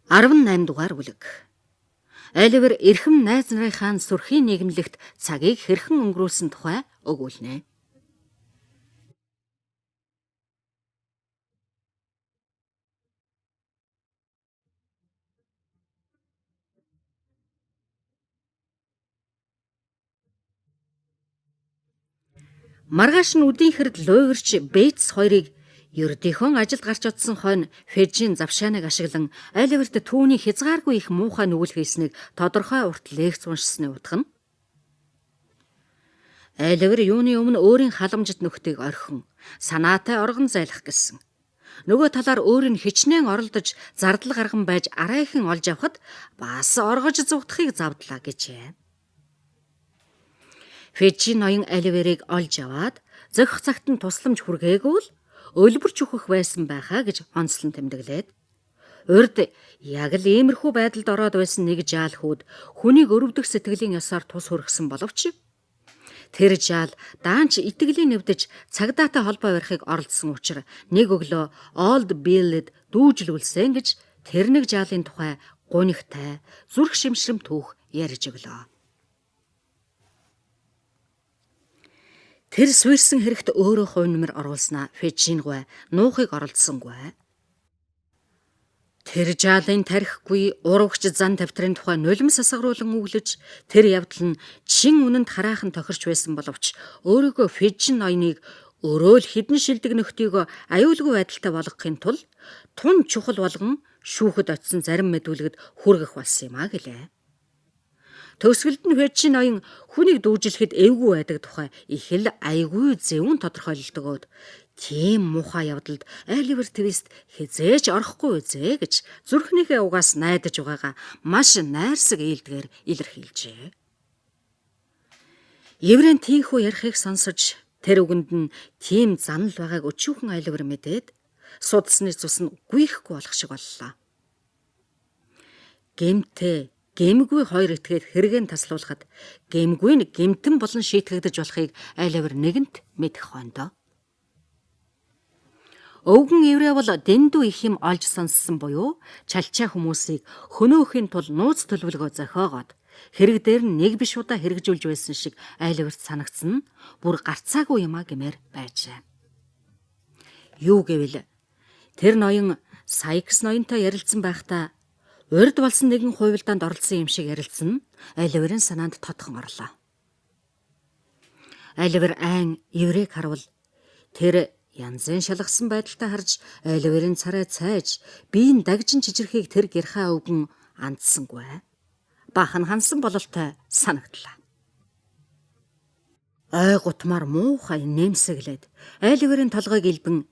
18 дугаар бүлэг. Оливер эрхэм найз нарынхаа сүрхийн нийгэмлэгт цагийг хэрхэн өнгөрүүлсэн тухай өгүүлнэ. Маргааш нь үдийнхэрд луйварч Бейтс хоёрыг ердийнхөө ажилд гарч одсон хойно Фежийн завшааныг ашиглан Оливерт түүний хязгааргүй их муухай нүгэл хийснийг тодорхой урт лекц уншсны утга нь Оливер юуны өмнө өөрийн халамжит нөхдийг орхин санаатай оргон зайлах гэсэн. Нөгөө талаар өөр нь хичнээн оролдож зардал гарган байж арайхан олж авахд бас оргож зүгтхийг завдлаа гэжээ. Фежи ноён Оливерыг олж аваад зохих цагт нь тусламж хүргээгүй л өлбөрч үхэх байсан байхаа гэж онцлон тэмдэглээд урд яг л иймэрхүү байдалд ороод байсан нэг жаал хүүд хүнийг өрөвдөх сэтгэлийн ёсоор тус хүргэсэн боловч тэр жаал даанч итгэлийн нэвдэж цагдаатай холбоо барихыг оролдсон учраас нэг өглөө Олд Биллэд дүүжлүүлсэн гэж тэр нэг жаалын тухай гунигтай зүрх шимшрэм түүх ярьж өглөө. Тэр суурьсан хэрэгт өөрөө хувь нэмэр оруулснаа Фежингүй нуухыг оролдсонгүй. Тэр жаалын тарихгүй урагч зан тавтрын тухай нулимс асгаруулan үглэж тэр явдал нь чин үнэнд хараахан тохирч байсан боловч өөрийгөө Фежин ноёныг өрөө л хідэн шилдэг нөхдийгөө аюулгүй байдалтай болгохын тулд тун чухал болгон шүүхэд очисон зарим мэдүүлэгд хүргэх болсон юм а гэлээ. Төгсгөлд нь Фежин ноён хүнийг дүүжлэхэд эвгүй байдаг тухай их л айгүй зөвөн тодорхойлолт өгөөд тийм муухай явдалд Оливер Твист хизээж орохгүй үзээ гэж зүрхнийхээ угаас найдаж байгаагаа маш найрсаг ээлдгээр илэрхийлжээ. Еврейн тийхүү ярихыг сонсож тэр үгэнд нь тийм занал байгааг өчүүхэн Оливер мэдээд судасны цус нь гүйхгүй болох шиг боллоо. Гэмгүй хоёр этгээд хэрэгэн таслуулахад гэмгүй нь гэмтэн болон шийтгэгдэж болохыг Оливер нэгэнт мэдэх хойно. Өвгөн еврей бол дэндүү их юм олж сонссон буюу чалчаа хүмүүсийг хөнөөхийн тул нууц төлөвлөгөө зохиогоод хэрэг дээр нь нэг биш удаа хэрэгжүүлж байсан шиг Оливерт санагдсан нь бүр гарцаагүй юм а гэмээр байжээ. Юу гэвэл тэр ноён Сайкс ноёнтой ярилцсан байхдаа урд болсон нэгэн хуйлдаанд оролцсон юм шиг ярилцсан нь Оливерын санаанд тодхон орлоо. Оливер айн еврейг харвал тэр янзын шалгасан байдалтай харж Оливерын царай цайж биеийн дагжин чичирхийг тэр гэрхаа өвгөн андсангүй. Бахан хансан бололтой санагдлаа. Ой гутмаар муухай нэмсэглээд Оливерын толгойг илбэн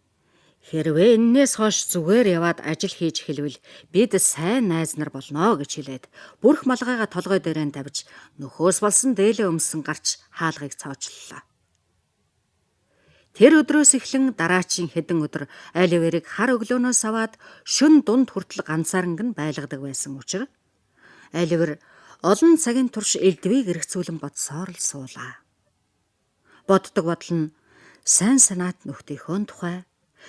хэрвээ энээс хойш зүгээр яваад ажил хийж хэлвэл бид сайн найз нар болно гэж хэлээд бүрх малгайгаа толгой дээрээ тавьж нөхөөс болсон дээлээ өмсөн гарч хаалгыг цоочлолоо. Тэр өдрөөс эхлэн дараачийн хэдэн өдөр Оливерыг хар өглөөнөөс аваад шөнө дунд хүртэл ганцаарнг нь байлгадаг байсан учраас Оливер олон цагийн турш элдвийг эргцүүлэн бодсоор л суулаа. Боддог бодол нь сайн санаат нөхдийнхөө тухай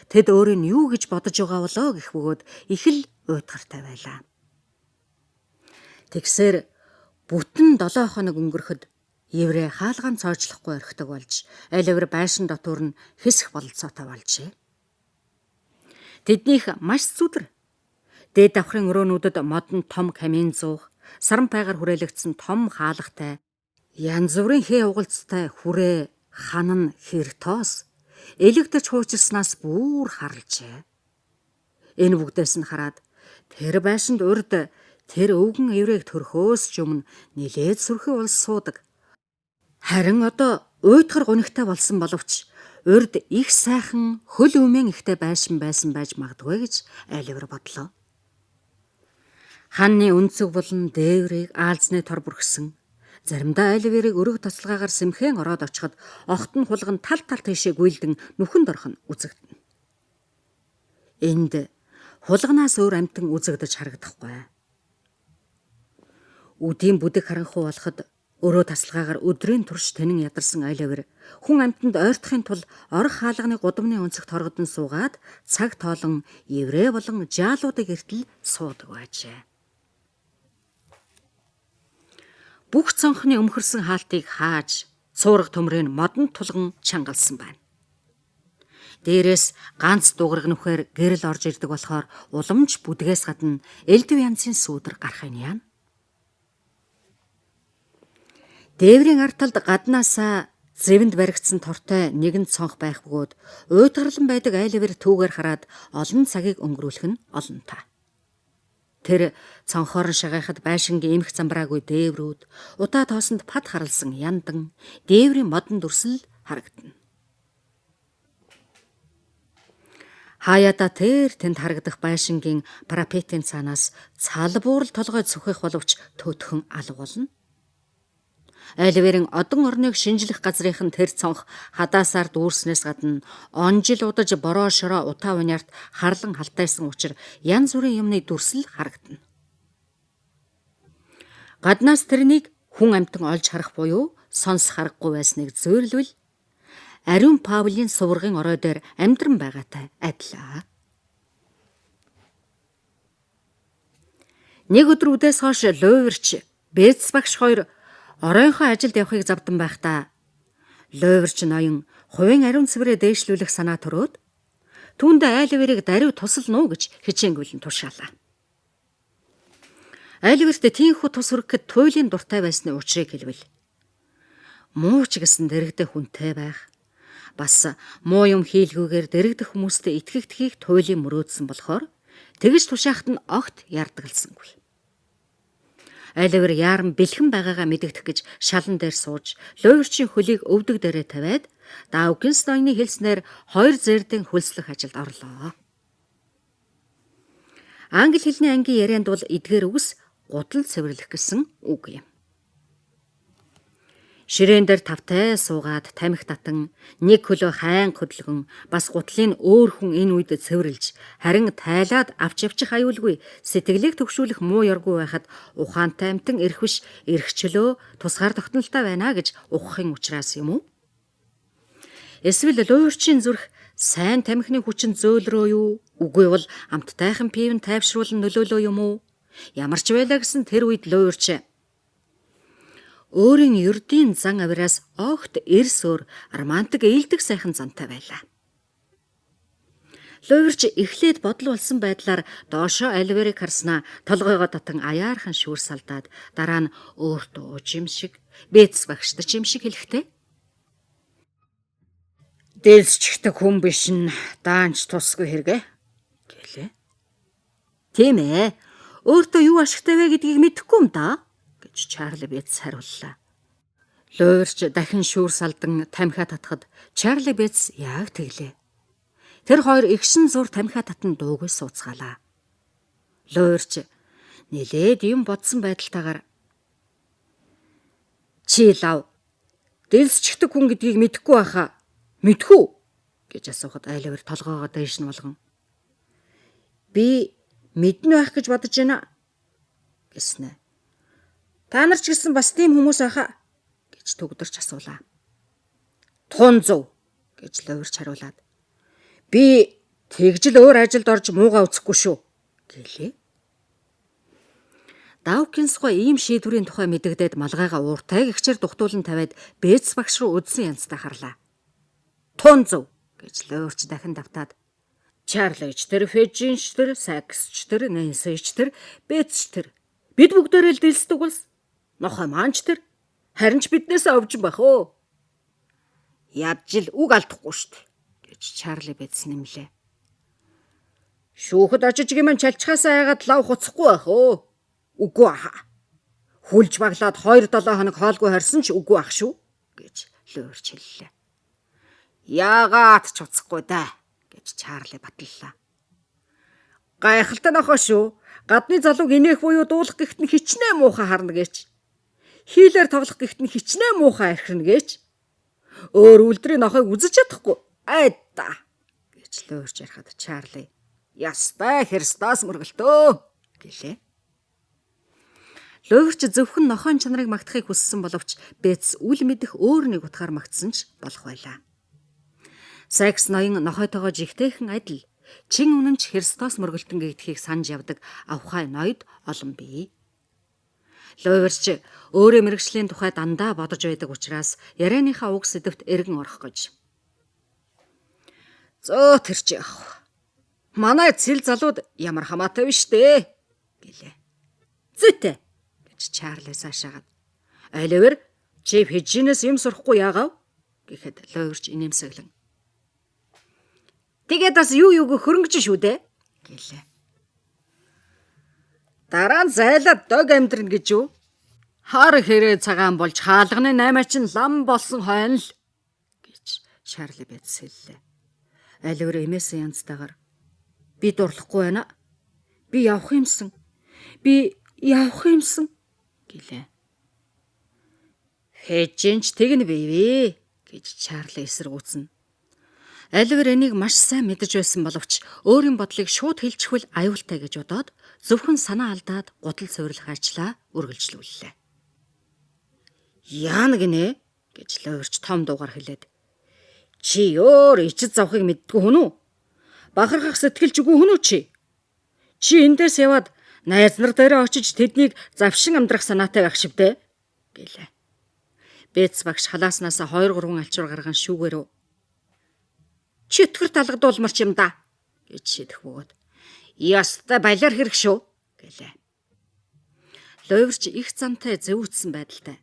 тэд өөрийн юу гэж бодож байгаа болоо гэх бөгөөд их л уйтгартай байлаа. Тэгсээр бүтэн 7 хоног өнгөрөхөд еврей хаалгаан цоочлохгүй орхидог болж Оливер байшин дотуур нь хэсэх бололцоотой болжээ. Тэднийх маш зүдэр. Дээд давхрын өрөөнүүдэд модон том камин зуух, саран пайгаар хүрээлэгдсэн том хаалгатай, янз бүрийн хээ угалцтай хүрээ, ханан, хэртоос электрч хуучирснаас бүр харлжээ. Энэ бүгдээс нь хараад тэр байшинд урд тэр өвгөн еврейг төрхөөс ч өмнө нилээд сүрхэн улс суудаг. Харин одоо уйтгар гунигтай болсон боловч урд их сайхан хөл өмэн ихтэй байшин байсан байж магадгүй гэж Оливер бодлоо. Ханны үнцэг болон дээврийг аалзны тор бүрхсэн. Заримдаа Оливерыг өрөг тасалгаагаар сэмхэн ороод очиход огт нь хулган тал тийшээ гүйлдэн нүхэнд орхон үзэгдэнэ. Энд хулганаас өөр амтан үзэгдэж харагдахгүй. Үдийн бүдэг харанхуй болоход Өрөө тасалгаагаар өдрийн турш тэнэн ядарсан Оливер хүн амьтанд ойртохын тулд орох хаалганы гудамны өнцөгт хоргодон суугаад цаг тоолон еврей болон жаалуудыг эртэл суудаг байжээ. Бүх цонхны өмхөрсөн хаалтыг хааж цуурга төмрийг модонд тулган чангалсан байна. Дээрээс ганц дугараг нүхээр гэрэл орж ирдэг болохоор уламж бүдгээс гадна элдв янзын сүүдэр гарахын яана. Дээврийн ард талд гаднаасаа зэвэнд баригдсан тортой нэгэн цонх байх бөгөөд уйтгарлан байдаг Оливер түүгээр хараад олон цагийг өнгөрүүлэх нь олонтаа. Тэр цонхоор нь шагайхад байшингийн эмх замбраагүй дээврүүд, удаа тоосонд пад харалсан яндан, дээврийн модон дүрсэл харагдана. Хаяада тэр тэнд харагдах байшингийн парапетийн цаанаас цалбуурал толгой цөхөх боловч төтгөн алга болно. Оливерийн одон орныг шинжлэх газрынхан тэр цонх хадаасаар дүүрснээс гадна он жил удаж бороо шороо утаа униарт харлан халтайсан учраас янз бүрийн юмны дүрсэл харагдана. Гаднаас тэрнийг хүн амьтан олж харах буюу сонсох аргагүй байсныг зөөлвөл ариун Паулийн суврагын орой дээр амьдран байгаатай адилаа. Нэг өдөр үдээс хойш Лойверч Бэц багш хоёр оройнхоо ажилд явахыг завдан байхдаа Лойверч ноён хувийн ариун цэврээ дээшлүүлэх санаа төрөөд түүнд Оливерийг даруй тусална уу гэж хичээнгүйлэн тушаалаа. Оливерт тийхүү тус хүргэхэд туйлын дуртай байсны учрыг хэлвэл мууч гэсэн дэрэгдэх хүнтэй байх. Бас муу юм хийлгүүгээр дэрэгдэх хүмүүстэй итгэгдэхийг туйлын мөрөөдсөн болохоор тэгж тушаахт нь огт ярдгалсангүй. Оливер яаран бэлхэн байгаагаа мэдэгдэх гэж шалан дээр сууж, Лойверчийн хөлийг өвдөг дээрээ тавиад, Даукинс ноёны хэлснээр 2 зэрдийн хөлслөх ажилд орлоо. Англи хэлний ангийн ярианд бол эдгээр үгс гутал цэвэрлэх гэсэн үг юм. Ширээн дээр тавтай суугаад тамхи татан нэг хөлөө хайн хөдөлгөн бас гутлын өөр хүн энэ үед цэвэрлж харин тайлаад авч явчих аюулгүй сэтгэлийг төгшүүлэх муу яргүй байхад ухаантай амтан ирэх биш эрхчлөө тусгаар тогтнолтой байна гэж ухахын учраас юм уу? Эсвэл Лойверчийн зүрх сайн тамхины хүчин зөөлрөө юу? Үгүй бол амттайхан пивн тайвшруулан нөлөөлөө юм уу? Ямар ч байлаа гэсэн тэр үед Лойверч өөрийн ердийн зан авираас огт эрс өөр романтик ээлдэг сайхан зантай байлаа. Лойверч эхлээд бодол болсон байдлаар доошоо Оливерийг харснаа толгойгоо татан аяархан шүүрс алдаад дараа нь өөртөө ужим шиг Бэц багштай юм шиг хэлэхтэй. Дээлсчдэг хүн биш нь даанч тусгүй хэрэгэ гэлээ. Тийм ээ. Өөртөө юу ашигтай вэ гэдгийг мэдэхгүй юм да гэж Чарли Бэц хариуллаа. Лойверч дахин шүүрс алдан тамхиа татхад Чарли Бэц яг тэглээ. Тэр хоёр игшин зур тамхиа татан дуугүй сууцгаалаа. Лойверч нэлээд юм бодсон байдалтайгаар чи лав дэлсчдэг хүн гэдгийг мэдэхгүй байхаа мэдхүү гэж асуухад Оливер толгоогоо дээш нь болгон би мэднэ байх гэж бодож байна гэснэ. Та нар ч гэсэн бас тийм хүмүүс байхаа гэж төгдөрч асуулаа. Тун зөв гэж Лойверч хариулаад би тэгжил өөр ажилд орж муугаа үцэхгүй шүү гэлээ. Даукинсгүй ийм шийдвэрийн тухай мэдэгдээд малгайгаа ууртай гихчээр дугтуулан тавиад Бэц багш руу үдсэн янзтай харлаа. Тун зөв гэж Лойверч дахин давтаад Чарлич тэр, Фежинч тэр, Саксч тэр, Нэнсич тэр, Бэцч тэр бид бүгдээрээ л дэлсдэг улс. Нохой маанч тэр харин ч биднээс овж байх оо. Ядж ил үг алдахгүй шүү дээ гэж Чарли Бэц нэмлээ. Шүүхэд очиж гимэн чалчхаасаа яагаад лав хуцахгүй байх оо. Үгүй аа. Хүлж баглаад 2-7 хоног хоолгүй харсан ч үгүй ах шүү гэж Лойверч хэллээ. Яагаад ч уцахгүй даа гэж Чарли батллаа. Гайхалтай нохоо шүү. Гадны залууг инээх буюу дуулах гэхт нь хичнээн муухай харна гэж. Хийлээр тоглох гэхт нь хичнээн муухай архирна гэж. Өөр үлдрийн нохойг үзэж чадахгүй. Айда гэж Лойверч ярихад Чарли ястай Христос мөргөлтөө гэлээ. Луйварч зөвхөн нохойн чанарыг магтахыг хүссэн боловч Бетс үл мэдэх өөр нэг утгаар магтсан ч болох байлаа. Сайкс ноён нохойтойгоо жигтэйхэн адил чин үнэнч Христос мөргөлтөн гэгдэхийг санаж явдаг авхай ноёд олон бий. Луйварч өөрөө мэргэжлийн тухай дандаа бодож байдаг учраас ярианыхаа уг сэдвт эргэн орох гэж. Зөө тэр чи яах вэ? Манай цэл залууд ямар хамаатай биш дээ гэлээ. Зүйтэй гэж Чарли цаашаагаад. Оливер чи Фижинээс юм сурахгүй яагав гэхэд Луйварч инээмсэглэн. Тэгээд бас юу хөрөнгөж шүү дээ гэлээ. Дараа нь зайлаад дог амьдрна гэж юу? Хар хэрэг цагаан болж хаалганы 8 чинь лам болсон хойно л гэж Чарли Бетс хэллээ. Оливер эмээсэн янзтайгаар би дурлахгүй байна. Би явах юмсан гэлээ. Фижинч тэгнэ бивэ гэж Чарли эсэргүүцэн. Оливер энийг маш сайн мэдэж байсан боловч өөрийн бодлыг шууд хэлчихвэл аюултай гэж бодоод зөвхөн санаа алдаад гутал суйрлах ажлаа үргэлжлүүллээ. Яана гинэ гэж Луйварч том дуугаар хэлээд. Чи өөр ичид завхыг мэддгүй хүн үү? Бахархах сэтгэлж үгүй хүн үү чи? Чи эндээс яваад найз нар дээрээ очиж тэднийг завшин амдрах санаатай байх шивдэ гэлээ. Бетс багш халааснаас 2-3 алчуур гарган шүүгээрөө. Чи өтгөр талгадуулмарч юм да гэж шийдэх бөгөөд. Яста балиар хэрэг шүү гэлээ. Луйварч их зантай зэвүүцсэн байдалтай.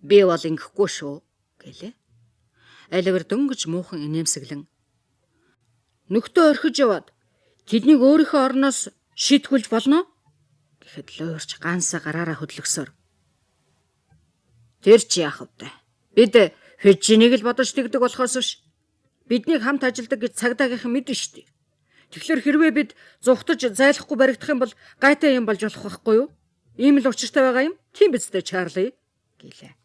Би бол ингэхгүй шүү гэлээ. Оливер дөнгөж муухан инээмсэглэн. Нөхдөө орхиж яваад тэднийг өөрийнхөө орноос шийтгүүлж болно гэхэд Луйварч ганцаа гараараа хөдлөсөөр. Тэр чи яах вэ? Бид Фижинийг л бодож тэгдэг болохоос биш. Биднийг хамт ажилдаг гэж цагдаагийнхан мэднэ шүү дээ. Тэгэхээр хэрвээ бид зүхтаж зайлахгүй баригдах юм бол гайтай юм болж болох байхгүй юу? Ийм л учиртай байгаа юм. Тийм биз дээ Чарли гэлээ.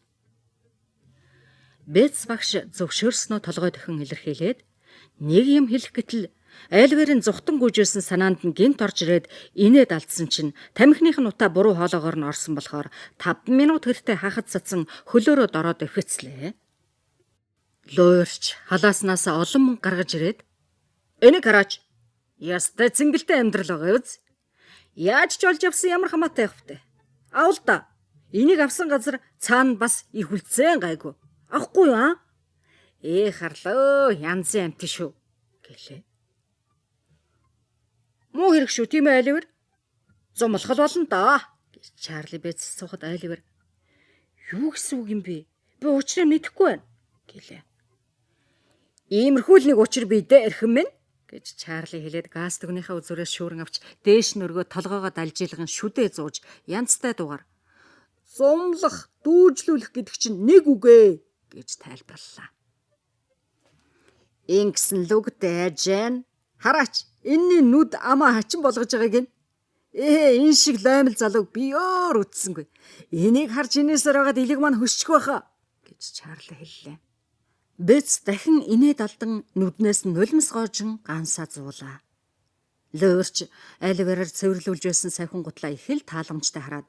Бетс багш зөвшөөрснөө толгой дохин илэрхийлээд нэг юм хэлэх гэтэл Оливерийн зүхтан гүйжсэн санаанд нь гинт орж ирээд инээд алдсан чинь тамхиных нь утаа буруу хоолоогоор нь орсон болохоор 5 минут хэртэ хахад цацсан хөлөөрөө дороод өвхөцлээ. Луйварч халааснаас олон мөнгө гаргаж ирээд энийг хараач. Ястай цэнгэлтэй амьдрал байгаа үз. Яаж ч олж авсан ямар хамаатай байх вэ? Авал да. Энийг авсан газар цаана бас их үлцэн гайгүй. Авахгүй юу аа? Харлоо янзын амт шүү гэлээ. Муу хэрэг шүү тийм ээ Оливер. Зумлахал болно да гэж Чарли Бетс сухад Оливер. Юу гэсэн үг юм бэ? Би учрыг мэдэхгүй байна гэлээ. Иймэрхүү л нэг учир бий дээ эрхэм минь гэж Чарли хэлээд газ дүгнийхээ үзүүрээс шүүрэн авч дээш нөргөө толгоогоо далжилган шүдээ зууж янзтай дугаар. Зумлах, дүүжлүүлэх гэдэг чинь нэг үгэ гэж тайлбарллаа. Ингэсэн лүгдээ Жен. Хараач, энэний нүд амаа хачин болгож байгааг нь. Энэ шиг лаймал залууг би өөр үтсэнгүй. Энийг харж инээсээр байгаад илэг маань хөсчих байхаа гэж Чарли хэллээ. Бетс дахин инээд алдан нүднээс нулимс гоожин гансаа зуулаа. Луйварч Оливерээр цэвэрлүүлж байсан савхин гутлаа их л тааламжтай хараад.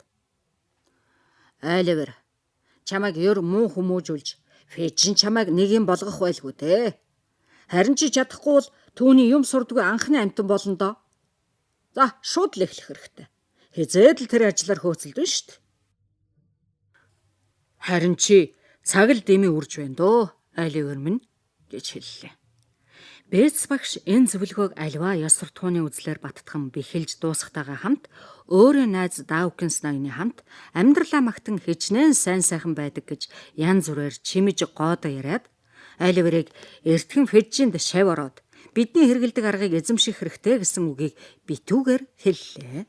Оливер, чамайг ёр муу хүмүүжүүлж, Фижин чамайг нэг юм болгох байлгүй дээ. Харин чи чадахгүй бол түүний юм сурдгүй анхны амтан болно доо. За, шууд л эхлэх хэрэгтэй. Хизээд л тэр ажиллаар хөөцөлдөн шүү дээ. Харин чи цаг л дэмий үрж байна дөө. Оливер минь гэж хэллээ. Бетс багш энэ зөвлөгөөг альва ёс суртахууны үзлээр баттган бэхэлж дуусгатайгаа хамт өөрөө найз Даукинс ноёны хамт амьдралаа магтан хичнээн сайн сайхан байдаг гэж янз бүрээр чимэж гоодо яриад Оливерыг эртхэн Фижинд шав ороод бидний хэрэгэлдэг аргыг эзэмших хэрэгтэй гэсэн үгийг битүүгээр хэллээ.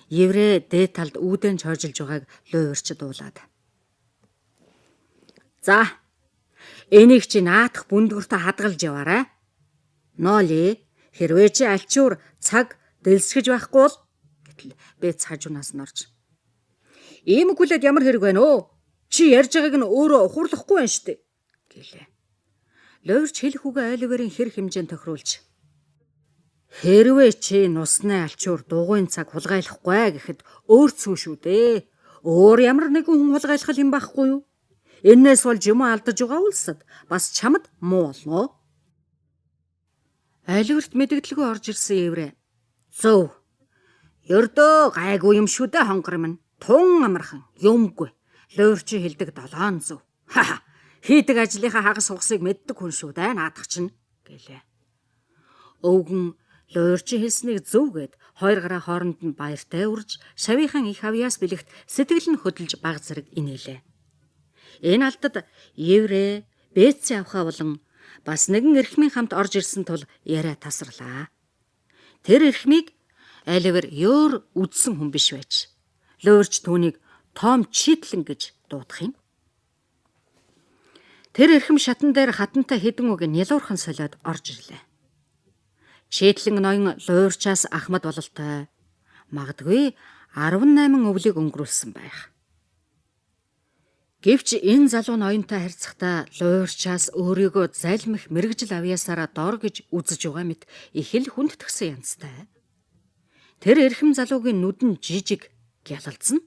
Еврей дээд талд үүдэн чойжилж байгааг Луйварч дуулаад. За, энийг чи наадах бүндгүртэ хадгалж яваарай. Ноли, хэрвээ чи альчуур цаг дэлсгэж байхгүй бол гэтэл Бетс хажуунаас нь орж. Иймгүүлээд ямар хэрэг байна оо? Чи ярьж байгааг нь өөрөө ухуурлахгүй байна штэ гэлээ. Луйварч хэлэх үгээ Оливерийн хэр хэмжээнд тохируулж. Хэрвээ чи нусны алчуур дугуйн цаг хулгайлахгүй гэхэд өөрцөө шүү дээ. Өөр ямар нэгэн хүн хулгайлах юм байхгүй юу? Энээс болж юм алдаж байгаа улсад бас чамд муу болно. Аливрт мэдгэлгүй орж ирсэн еврей. Зөв. Ердөө гайгүй юм шүү дээ хонгор минь. Тун амархан, юмгүй. Луурчин хэлдэг 700. Ха. Хийдэг ажлынхаа хагас ухсыг мэддэг хүн шүү дээ наадах чинь гэлээ. Өвгөн луурчин хэлснийг зөвгээд хоёр гараа хооронд нь баяртай үрж, шавийнхан их авьяас бэлэгт сэтгэл нь хөдөлж баг зэрэг инээлээ. Энэ алдад еврей Бетси авхаа болон бас нэгэн эрхмийн хамт орж ирсэн тул яриа тасарлаа. Тэр эрхмийг Оливер ёор үдсэн хүн биш байж, луурч түүнийг Том Читлэн гэж дуудах юм. Тэр эрхэм шатан дээр хатантай хэдэн үг нялуурхан солиод орж ирлээ. Читлэн ноён луурчаас ахмад бололтой. Магадгүй 18 өвлийг өнгөрүүлсэн байх. Гэвч энэ залуу ноёнтой харьцахдаа луурчаас өөрийгөө залмих мэрэгжил авьяасаараа дор гэж үзэж байгаа мэт их л хүндэтгсэн янзтай. Тэр эрхэм залуугийн нүд нь жижиг гялалцсан.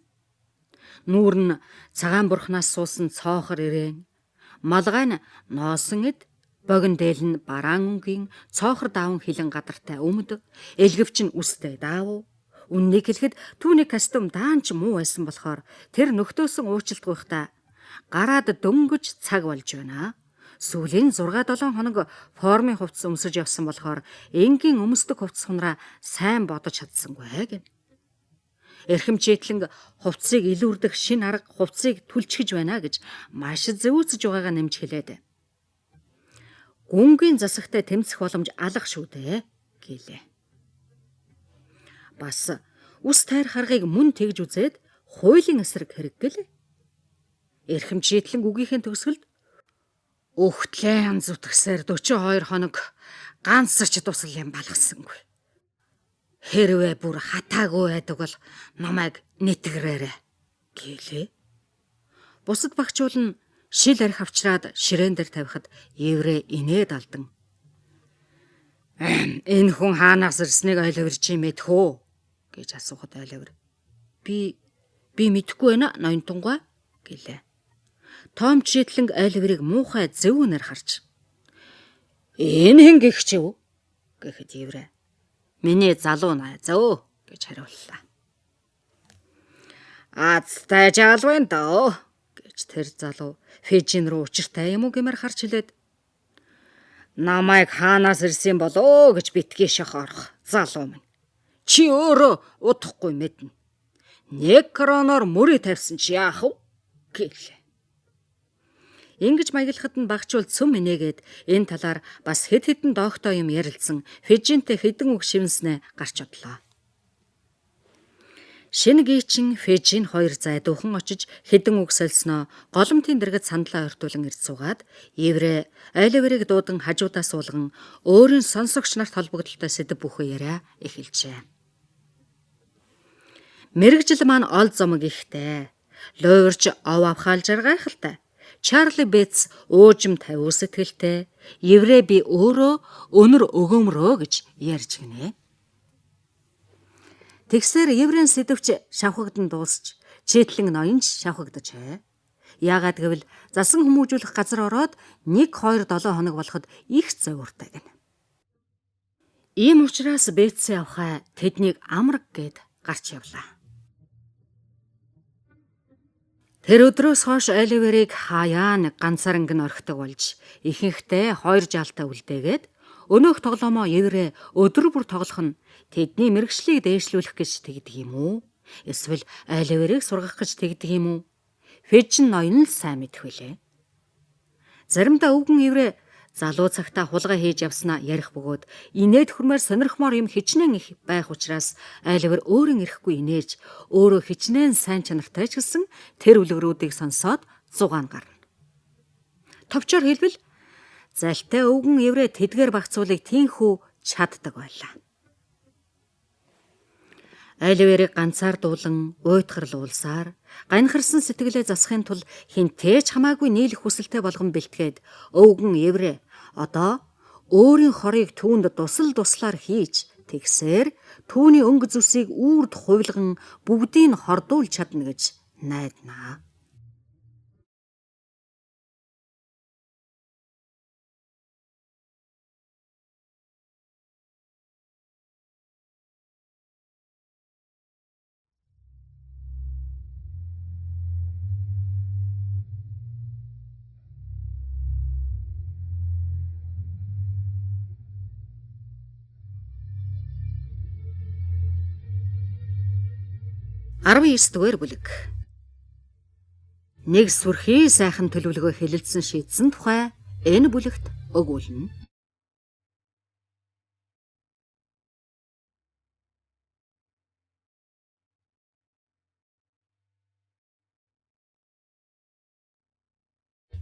Нүүр нь цагаан бурхнаас суусан цоохор ирээн, малгай нь ноосон эд, богино дээл нь бараан өнгийн цоохор даавн хилэн гадартай өмд, элгэвч нь үстэй даав. Үннийг хэлэхэд түүний костюм даанч муу байсан болохоор тэр нөхдөөсөн уучлалтгүйхдаа гараад дөнгөж цаг болж байна. Сүүлийн 6-7 хоног формын хувцас өмсөж явсан болохоор энгийн өмсдөг хувцас хунраа сайн бодож чадсангүй гэнэ. Эрхэм Читлэн хувцсыг илүүрдэх шин арга хувцсыг түлчгэж байна гэж маш зөөцөж байгаагаа нэмж хэлээд. Гүнгийн засагтай тэмцэх боломж алга шүү дээ гэлээ. Бас ус тайр харгыг мөн тэгж үзээд хуулийн эсрэг хэрэггэл. Эрхэм Читлэн үгийнхээ төгсгөлд өгтлэн зүтгэсээр 42 хоног ганц ч тусал юм балгасангүй. Хэрвээ бүр хатаагүй байдаг бол намайг нэтгэрээрэ гэлээ. Бусад багчуул нь шил арх авчраад ширээн дээр тавихад еврей инээд алдан. Энэ хүн хаанаас ирснийг Оливер чи мэдэх үү гэж асуухад Оливер би мэдэхгүй байна ноёнтунгай гэлээ. Том Читлэн Оливерыг муухай зөвүүнээр харж энэ хэн гэх чи юу гэхэд еврей миний залуу найз өө гэж хариуллаа. Азтай жалвэн дөө гэж тэр залуу Фежин рүү учиртай юм уу гэмээр харж хэлээд намайг хаанаас ирсэн болоо гэж битгий шохорох залуу минь. Чи өөрөө удахгүй мэднэ. Нэг кроноор мөрий тавьсан чи яах вэ гэлээ. Ингэж маяглахад нь багчуул цөм инээгээд энэ талаар бас хэд хэдэн доогтой юм ярилцсан Фежинтэй хэдэн үг шивнснээ гарч одлоо. Шинэ гийчин Фежин хоёр зайдуухан очиж хэдэн үг солисноо голомтын дэргэд сандлаа ойртуулан ирж суугаад еврей Оливерыг дуудан хажуудаа суулган өөрийн сонсогч нарт холбогдолтой сэдэв бүхий яриа эхэлжээ. Мэргэжил маань ол зомог ихтэй. Луурч ов авхаал жаргайхалтай. Чарли Бетс уужим тавиу сэтгэлтэй. Еврей би өөрөө өнөр өгөөмрөө гэж ярьж гинэ. Тэгсээр еврейн сэдвч шавхагдан дуусч Читлэн ноёнч шавхагдаджээ. Яагаад гэвэл засан хүмүүжүүлэх газар ороод 1-2-7 хоног болоход их зовиртой гэнэ. Ийм учраас Бетси авхаа тэднийг амраг гээд гарч явлаа. Тэр өдрөөс хойш Оливерыг хаяа нэг ганцаарнг нь орхидог болж ихэнхдээ 2 жаалтай үлдээгээд өнөөх тоглоомоо еврей өдөр бүр тоглох нь тэдний мэргэжлийг дээшлүүлэх гэж тэгдэг юм уу? Эсвэл Оливерыг сургах гэж тэгдэг юм уу? Фежин ноён л сайн мэдэх билээ. Заримдаа өвгөн еврей залуу цагтаа хулгай хийж явснаа ярих бөгөөд инээд хөрмээр сонирхмоор юм хичнээн их байх учраас Оливер өөрийн ирэхгүй инээж өөрөө хичнээн сайн чанартай ч гэсэн тэр үлгэрүүдийг сонсоод зугаан гарна. Товчоор хэлбэл залтай өвгөн еврей тэдгээр багцуулыг тийхүү чаддаг байлаа. Оливерыг ганцаар дуулан уйтгарлуулсаар ганхарсан сэтгэлээ засахын тулд хинтээч хамаагүй нийлэх хүсэлтэй болгон бэлтгээд өвгөн еврей одоо өөрийн хорыг түүнд туслаар хийж Тэгсээр түүний өнгө зүсийг үрд хувилган бүгдийг нь хордуулж чадна гэж найднаа. Арван 9-р бүлэг. Нэг сүрхий сайхан төлөвлөгөө хэлэлцэн шийдсэн тухай энэ бүлэгт өгүүлнэ.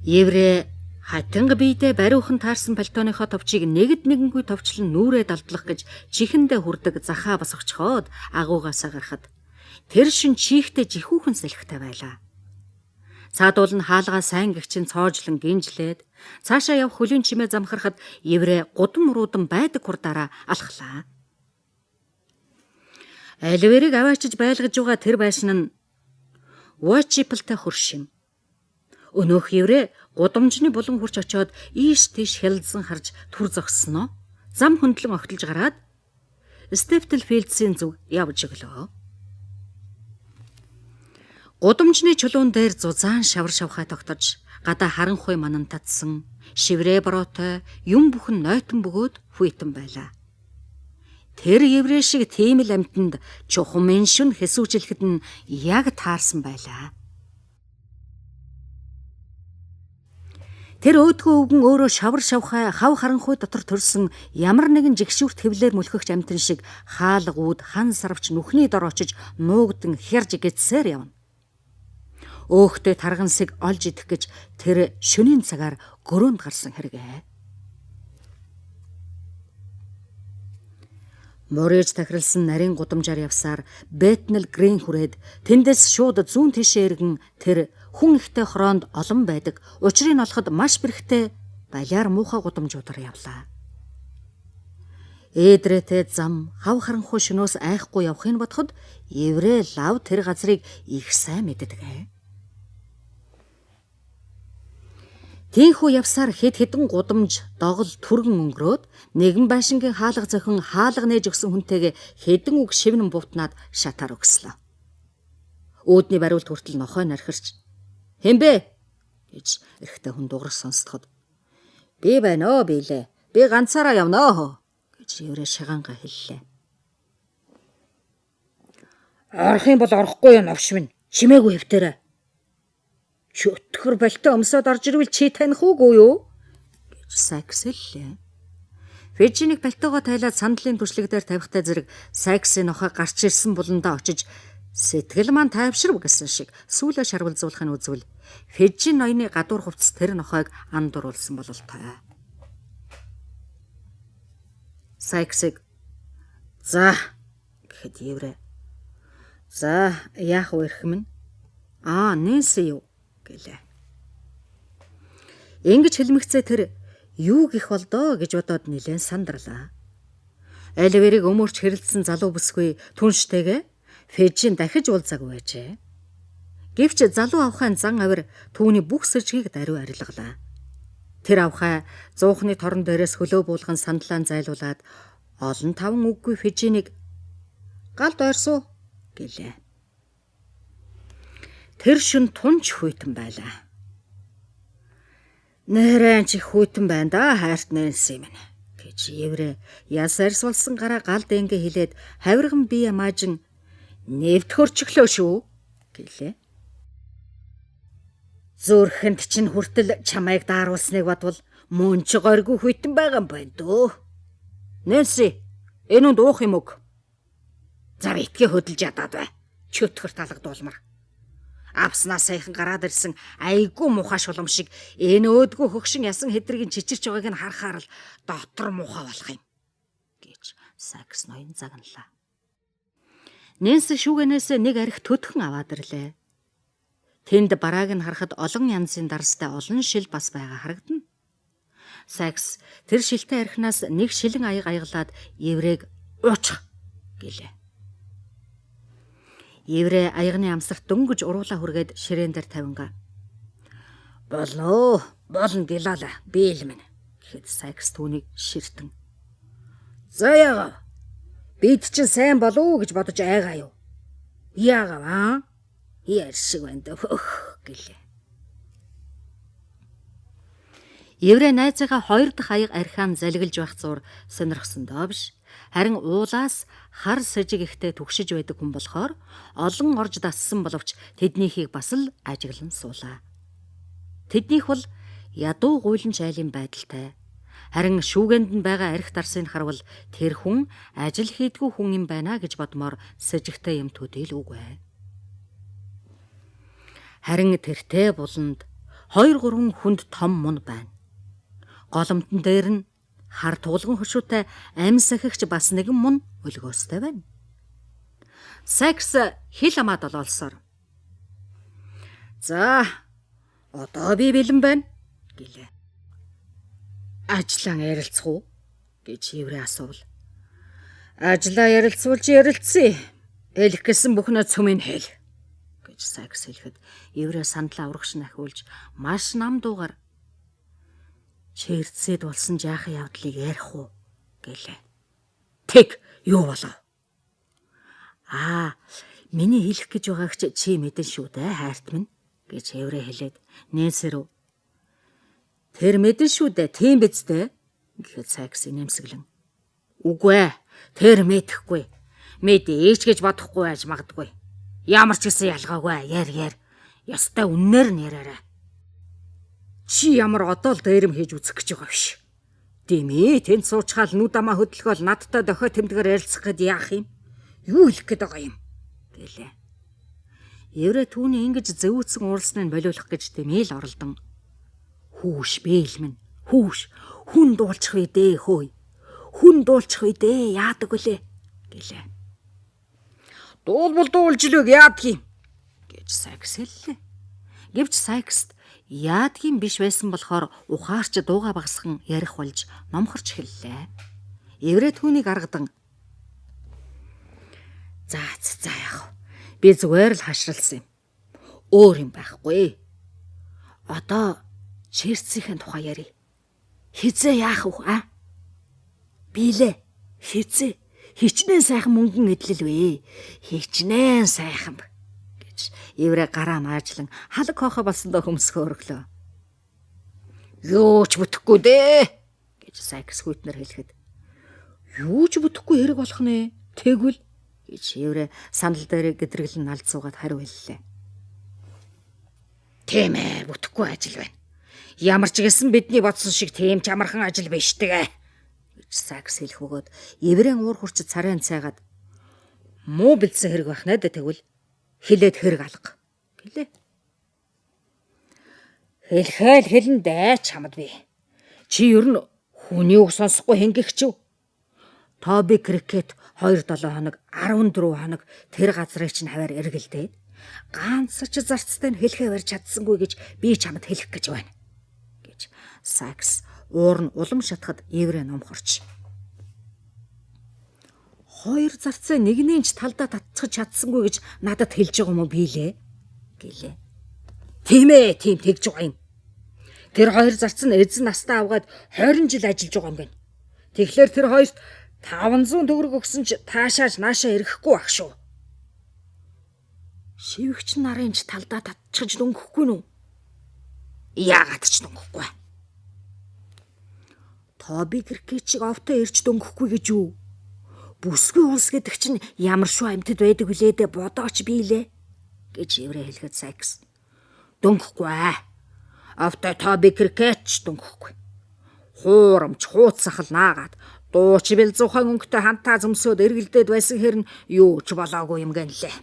Еврей хатинга биедээ бариухан таарсан пальтооныхоо товчийг нэгд нэгэнгүй товчлон нүрээ далдлах гэж чихэндээ хүрдэг захаа босгочхоод агуугаасаа гарахад тэр шин чихтэй жихүүхэн салхитай байлаа. Цаадуул нь хаалгаа сайн гэгчин цоожлон гинжлээд цаашаа явх хөлийн чимээ замхарахад еврей гудам муруудан байдаг хурдаараа алхлаа. Оливерийг аваачиж байлгаж байгаа тэр байшин нь Уочиплтай хөршин. Өнөөх еврей гудамжны булан хурч очоод ийш тийш хялдсан харж түр зогссноо. Зам хөндлөн огтлж гараад Стефтелфилдсийн зүг явж өглөө. Гудамжны чулуун дээр зузаан шавар шавхай тогтож, гадаа харанхуй манан татсан, шиврээ бороотой юм бүхэн нойтон бөгөөд хүйтэн байлаа. Тэр еврей шиг тийм л амьтанд чухам меншүн хэсүүжлэхэд нь яг таарсан байлаа. Тэр өөдгөө өвгөн өөрөө шавар шавхай хав харанхуй дотор төрсөн ямар нэгэн жигшүүрт хэвлэр мөлхөгч амьтан шиг хаалгууд хан сарвч нүхний дор очиж нуугдан хярж гидсээр явна. Өөхтэй таргансыг олж идэх гэж тэр шөнийн цагаар гөрөөнд гарсан хэрэгэ. Морэж тахирлсан нарийн гудамжаар явсаар Бетнел Грин хүрээд тэндээс шууд зүүн тишээ эргэн тэр хүн ихтэй хороонд олон байдаг. Учрыг нь олоход маш бэрхтээ балиар муухай гудамжуудаар явлаа. Ээдрэтэй зам хав харанхуй шөнөөс айхгүй явахыг бодоход еврей лав тэр газрыг их сайн мэддэг. Тийхүү явсаар хэд хэдэн гудамж догол түргэн өнгөрөөд нэгэн байшингийн хаалга зохин хаалга нээж өгсөн хүнтэйгээ хэдэн үг шивнэн бувтнаад шатаар өгслөө. Үүдний бариулт хүртэл нохой нархирч "Хэмбэ?" гэж эрэгтэй хүн дуурах сонсдоход "Би байна оо бийлээ. Би ганцаараа явнаа" гэж еврей шагаанга хэллээ. "Орох юм бол орохгүй юу навш минь. Чимээгүй хэвтэрэ. Чөтгөр бальтаа өмсөд орж ирвэл чи таних уугүй юу?" гэж Сайкс хэллээ. Фежиник бальтаага тайлаад сандлын түшлэг дээр тавихтай зэрэг Сайксын нохой гарч ирсэн буландаа очиж "Сэтгэл маань тайвширв" гэсэн шиг сүүлээ шарвалзуулахын үзвэл Фежин ноёны гадуур хувцас тэр нохойг андууруулсан бололтой. Сайксыг "За" гэхэд еврей "За яах вэ эрх минь? Нэнси юу?" гэлээ. Ингэж хэлмэгцээ тэр юу гэх болдоо гэж бодоод нэлээд сандарлаа. Оливерийг өмөрч хэрэлдсэн залуу бүсгүй түнштэйгээ Фежин дахиж уулзаагүй байжээ. Гэвч залуу авхайн зан авир түүний бүх сэржгийг даруй арилгалаа. Тэр авхай зуухны торон дээрээс хөлөө буулган сандлаан зайлуулад олон таван үггүй Фежинийг "Галд ойрсуу" гэлээ. Тэр шин тунч хүйтэн байлаа. "Нэрэн чи хүйтэн байна да хайрт Нэнси минь" гэж еврей яс арьсвалсан гараа гал дэнгэ хилээд хавирган бие маажин "Нэвт хөрчглөө шүү" гэлээ. "Зүрхэнд чинь хүртэл чамайг дааруулсныг бодвол мөн ч горьгүй хүйтэн байгаа юм байна дөө. Нэнси, энэ үнд уух юм уу? За битгий хөдөлж ядаад бай. Чөтгөр талгадуулмар. Авснаа саяхан гараад ирсэн айгүй муухай шулам шиг энэ өөдгөө хөгшин ясан хэдрийг чичирч байгааг нь харахаар л дотор муухай болох юм" гэж Сайкс ноён загналаа. Нэнси шүүгэнээс нэг арх төдхөн аваад ирлээ. Тэнд барааг нь харахад олон янзын дарстай олон шил бас байгаа харагдана. Сайкс тэр шилтэй архинаас нэг шилэн аяг аяглаад еврейг уучих гэлээ. Еврей аягны амсарт дөнгөж уруулаа хүргээд ширээн дээр тавингаа. Болно гэлаала бийлмэн гэхэд Сайкс түүнийг ширтэн. За яага. Бид чинь сайн болов гэж бодож айгаа юу? Яагаа яар шиг байна даа гэлээ. Еврей найзаагаа 2 дахь аяг архиан залгилж байх зур сонирхсондоо биш. Харин уулаас хар сажиг ихтэй түгшиж байдаг хүн болохоор олон орж дассан боловч тэднийхийг бас л ажиглан суулаа. Тэднийх бол ядуу гуйлан жайлын байдалтай. Харин шүүгэнд нь байгаа арх дарсыг харвал тэр хүн ажил хийдгүү хүн юм байна гэж бодмоор сажигтай юм төдийлүүгүй. Харин тэртээ буланд 2-3 хүнд том мун байна. Голомтон дээр нь хар туулган хөшөөтэй амь сахигч бас нэгэн мун өлгөөстэй байна. Сайкс хил амаад олоолсоор. За, одоо би бэлэн байна гэлээ. Ажлаа ярилцах уу гэж Еврей асуувал. Ажлаа ярилцуулж ярилцъя. Хэлэх гэсэн бүхнээ цөмийн хэл гэж Сайкс хэлэхэд Еврей сандлаа урагш нахиулж маш нам дуугаар чирцэд болсон жаахан явдлыг ярих уу гэлээ. Тэг юу болов? Миний хэлэх гэж байгааг чи мэдэн шүү дээ хайрт минь гэж Еврей хэлээд нээсэрв. Тэр мэдэн шүү дээ тийм биз дээ гэхэд Сайкс инээмсэглэн. Үгүй тэр мэдэхгүй. Мэдээч гэж бодохгүй байж магадгүй. Ямар ч гэсэн ялгаагүй яар. Ястай үннээр нь яриарай. Чи ямар одоо л дээрэм хийж үзэх гэж байгаа биш. Димээ тэнд суучгаал нүд амаа хөдөлгөөл надтай дохио тэмдгээр ярилцах гээд яах юм? Юу хэлэх гээд байгаа юм? Гэлээ. Еврей түүний ингэж зэвүүцэн уурлсныг болиулах гэж тэмээл оролдон. Хүүш бэлмэн. Хүүш хүн дуулчих вэ дээ хөөе. Хүн дуулчих вэ дээ яадаг вүлээ гэлээ. Дуулж лөөг яадаг юм гэж Сайкс хэллээ. Гэвч Сайкст яадгийн биш байсан болохоор ухаарч дууга багасхан ярих болж номхорч хэллээ. Еврей түүнийг аргадан. За яах вэ? Би зүгээр л хашралсан юм. Өөр юм байхгүй. Одоо чирцийн тухай ярий. Хизээ яах вэ? Билээ. Хизээ. Хичнээн сайхан мөнгөн эдлэл вэ. Хичнээн сайхан гэж Еврей гараа наажлан халаг хоохо болсондоо хөмсгөө өргөлөө. Юу ч бүтэхгүй дээ гэж Сайкс хүйтнэр хэлэхэд. Юу ч бүтэхгүй хэрэг болох нэ. Тэгвэл гэж Еврей сандал дээр гэдрэлэн налд суугаад хариу хэллээ. Тийм ээ, бүтэхгүй ажил байна. Ямар ч гэсэн бидний бодсон шиг тийм ч амархан ажил биш тэгээ гэж Сайкс хэлэх бөгөөд Еврейн уур хурцд царайн цайгаад муу бэлдсэн хэрэг байх нэ тэгвэл хилээд хэрэг алга гэлээ. Хэлхээл хэлэн дээ чамд би. Чи ер нь хүний үг сонсохгүй хэнгэгчв. Тоби Крикет 2-7 хоног 14 хоног тэр газрыг чинь хаваар эргэлдээд ганц ч зарцтай нь хэлхээ барьж чадсангүй гэж би чамд хэлэх гэж байна гэж Сайкс уур нь улам шатахад Еврей номхорч. 2 зарцаа нэгнийч талдаа татчих чадсангүй гэж надад хэлж байгаа юм уу бийлээ гэлээ. Тийм ээ, тийм тэгж байгаа юм. Тэр 2 зарц нь эзэн настаа авгаад 20 жил ажиллаж байгаа юм байна. Тэгэхээр тэр хоёрт 500 төгрөг өгсөн ч таашааж наашаа ирэхгүй байх шүү. Шивгч нарын ч талдаа татчихж дөнгөхгүй нү? Яагаад ч дөнгөхгүй. Тоби Крикетчиг овтоо ирж дөнгөхгүй гэж юу? Бүсгүй улс гэдэг чинь ямар шүү амьтад байдаг вүлээ дэ бодооч бийлээ гэж Еврей хэлэхэд Сайкс. Дөнгөхгүй. Овтоо Тоби Крикетч дөнгөхгүй. Хуурамч хууцсахал наагаад дууч бил 100 өнгөтэй хантаа зөмсөд эргэлдээд байсан хэрн юу ч болоогүй юм гэнлээ.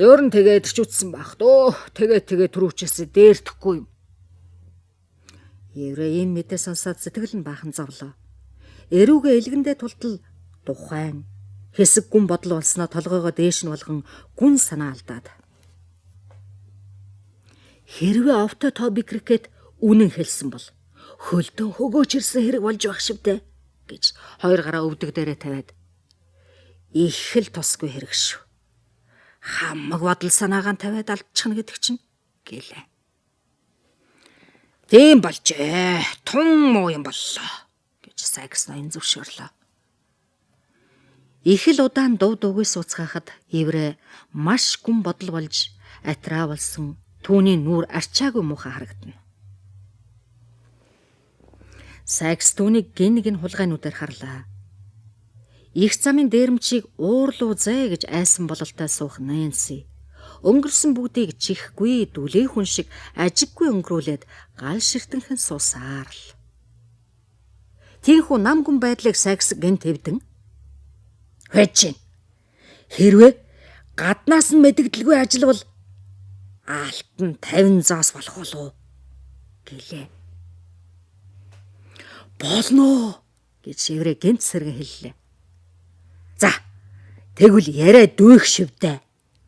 Өөр нь тэгээд ч үтсэн бах дөө. Тэгээд түрүүчээсээ дээрдэхгүй юм. Еврей ийм мэдээ сонсоод сэтгэл нь баахан зовлоо. Эрүүгээ илгэндээ тултал тухайн хэсэг гүн бодол болсноо толгоогоо дээш нь болгон гүн санаа алдаад. Хэрвээ овто Тоби Крикет үнэн хэлсэн бол хөлдөө хөгөөч ирсэн хэрэг болж байх шивдэ гэж хоёр гараа өвдөг дээрээ тавиад их л тусгүй хэрэг шүү. Хамаг бодол санаагаан тавиад алдчихна гэдэг чинь гэлээ. Тийм болжээ. Тун муу юм боллоо гэж Сайкс ноён зөвшөөрлөө. Их л удаан дув дуугүй сууцгаахад Еврэ маш гүн бодол болж атраа болсон түүний нүур арчаагүй муухай харагдана. Сайкс түүнийг гинэг нь хулгайнуудаар харлаа. Их замын дээрэмчийг уурлуу зай гэж айсан бололтой суух Нэнси өнгөрсөн бүгдийг чихгүй дүлээ хүн шиг ажиггүй өнгөрүүлээд гал ширтэнхэн суусаар л. Тийхүү нам гүн байдлыг Сайкс гэн твдэн Хэчин хэрвээ гаднаас нь мэдэгдэлгүй ажиллавал алтан 50 зоос болох болов гэлээ. Болно гэж Еврэ гэнт сэргэн хэллээ. За тэгвэл яриа дүүх шивдэ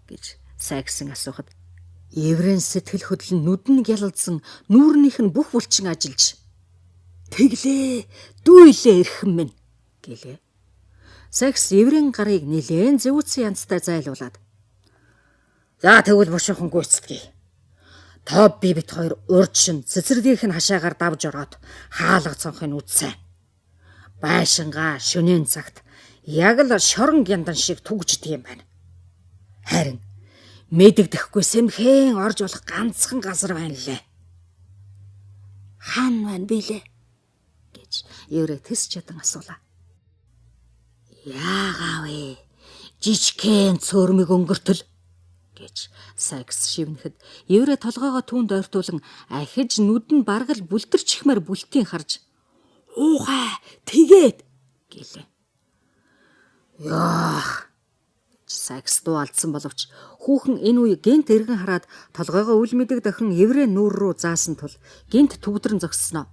гэж Сайксын асуухад Еврэн сэтгэл хөдлөн нүдэн гялалзсан нүүрнийх нь бүх булчин ажиллаж тэглээ дүүлээ эрхэм минь гэлээ. Сайкс Еврэн гарыг нэлээд зэвүүцэн янзтай зайлуулад за тэгвэл бушуухан гүйцэтгэе. Тоо би бит хоёр урд шин цэцэрлэгийнх нь хашаагаар давж ороод хаалга цонхыг үтсэн. Байшингаа шөнийн цагт яг л шорон гяндан шиг түгждэг юм байна. Харин мэдэгдэхгүй сэмхэн орж болох ганцхан газар байна лээ. Хаан байна билээ гэж Еврэ тэс чадан асуулаа. Яагав вэ? Жижигхэн цөөрмөг өнгөртөл гэж Сайкс шивнэхэд Еврэ толгоогоо түүнд ойртуулан ахиж нүд нь баргал бүлтэрчихмээр бүлтийн харж уухай тэгээд гэлээ. Яах Сайкс дуу алдсан боловч хүүхэн энэ үе гэнт эргэн хараад толгоогоо үл мэдэг дахин Еврэ нүүр рүү заасан тул гэнт төгдрөн зогссноо.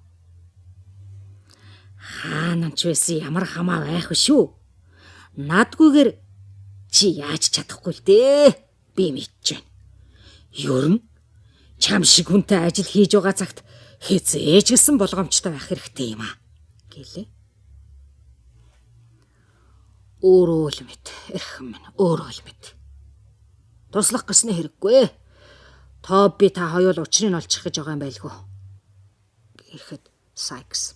Хаанч байсан ямар хамаа байх вэ шүү? Надгүйгээр чи яаж чадахгүй л дээ. Би мэдэж байна. Ёрн чам шиг хүнтэй ажил хийж байгаа цагт хизээж гисэн болгоомжтой байх хэрэгтэй юм а гэлээ. Өөрөө л мэд эрхэм минь өөрөө л мэд. Туслах гэснээ хэрэггүй. Тоо би та хоёул учрыг олчих гэж байгаа юм байлгүй. Гэхэд Сайкс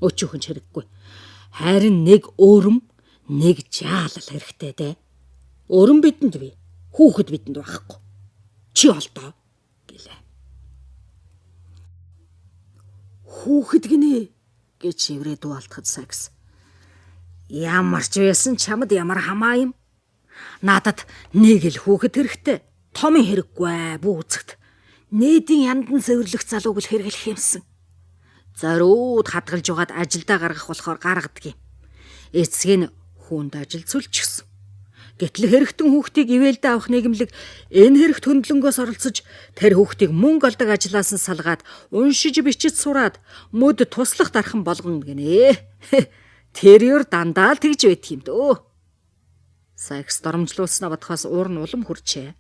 өчүүхэн хэрэггүй. Харин нэг өөрөм нэг жаалал хэрэгтэй дээ. Өөрөм бидэнд бий. Хүүхэд бидэнд байхгүй. Чи олдоо гэлээ. Хүүхэд гинэ гэж Еврэ дуу алдахад Сайкс ямар ч байсан чамд ямар хамаа юм. Надад нэг л хүүхэд хэрэгтэй. Томын хэрэггүй бүү үзэгт. Нээдийн яндан цэвэрлэх залууг л хэрэглэх юмсан. Зориуд хадгалж угаад ажилдаа гаргах болохоор гаргадаг юм. Эцэг нь хүнд ажил цөлчихсөн. Гэтэл хэрэгтэн хүүхдийг ивэлдэ авах нийгэмлэг энэ хэрэгт хөндлөнгөөс оролцож тэр хүүхдийг мөнгө олдог ажлаас нь салгаад уншиж бичиж сураад мөд туслах дархан болгоно гинэ. Тэр юр дандаа л тэгж байт юм дөө. Сайкс доромжлуулснаа бодохоос уур нь улам хүрчээ.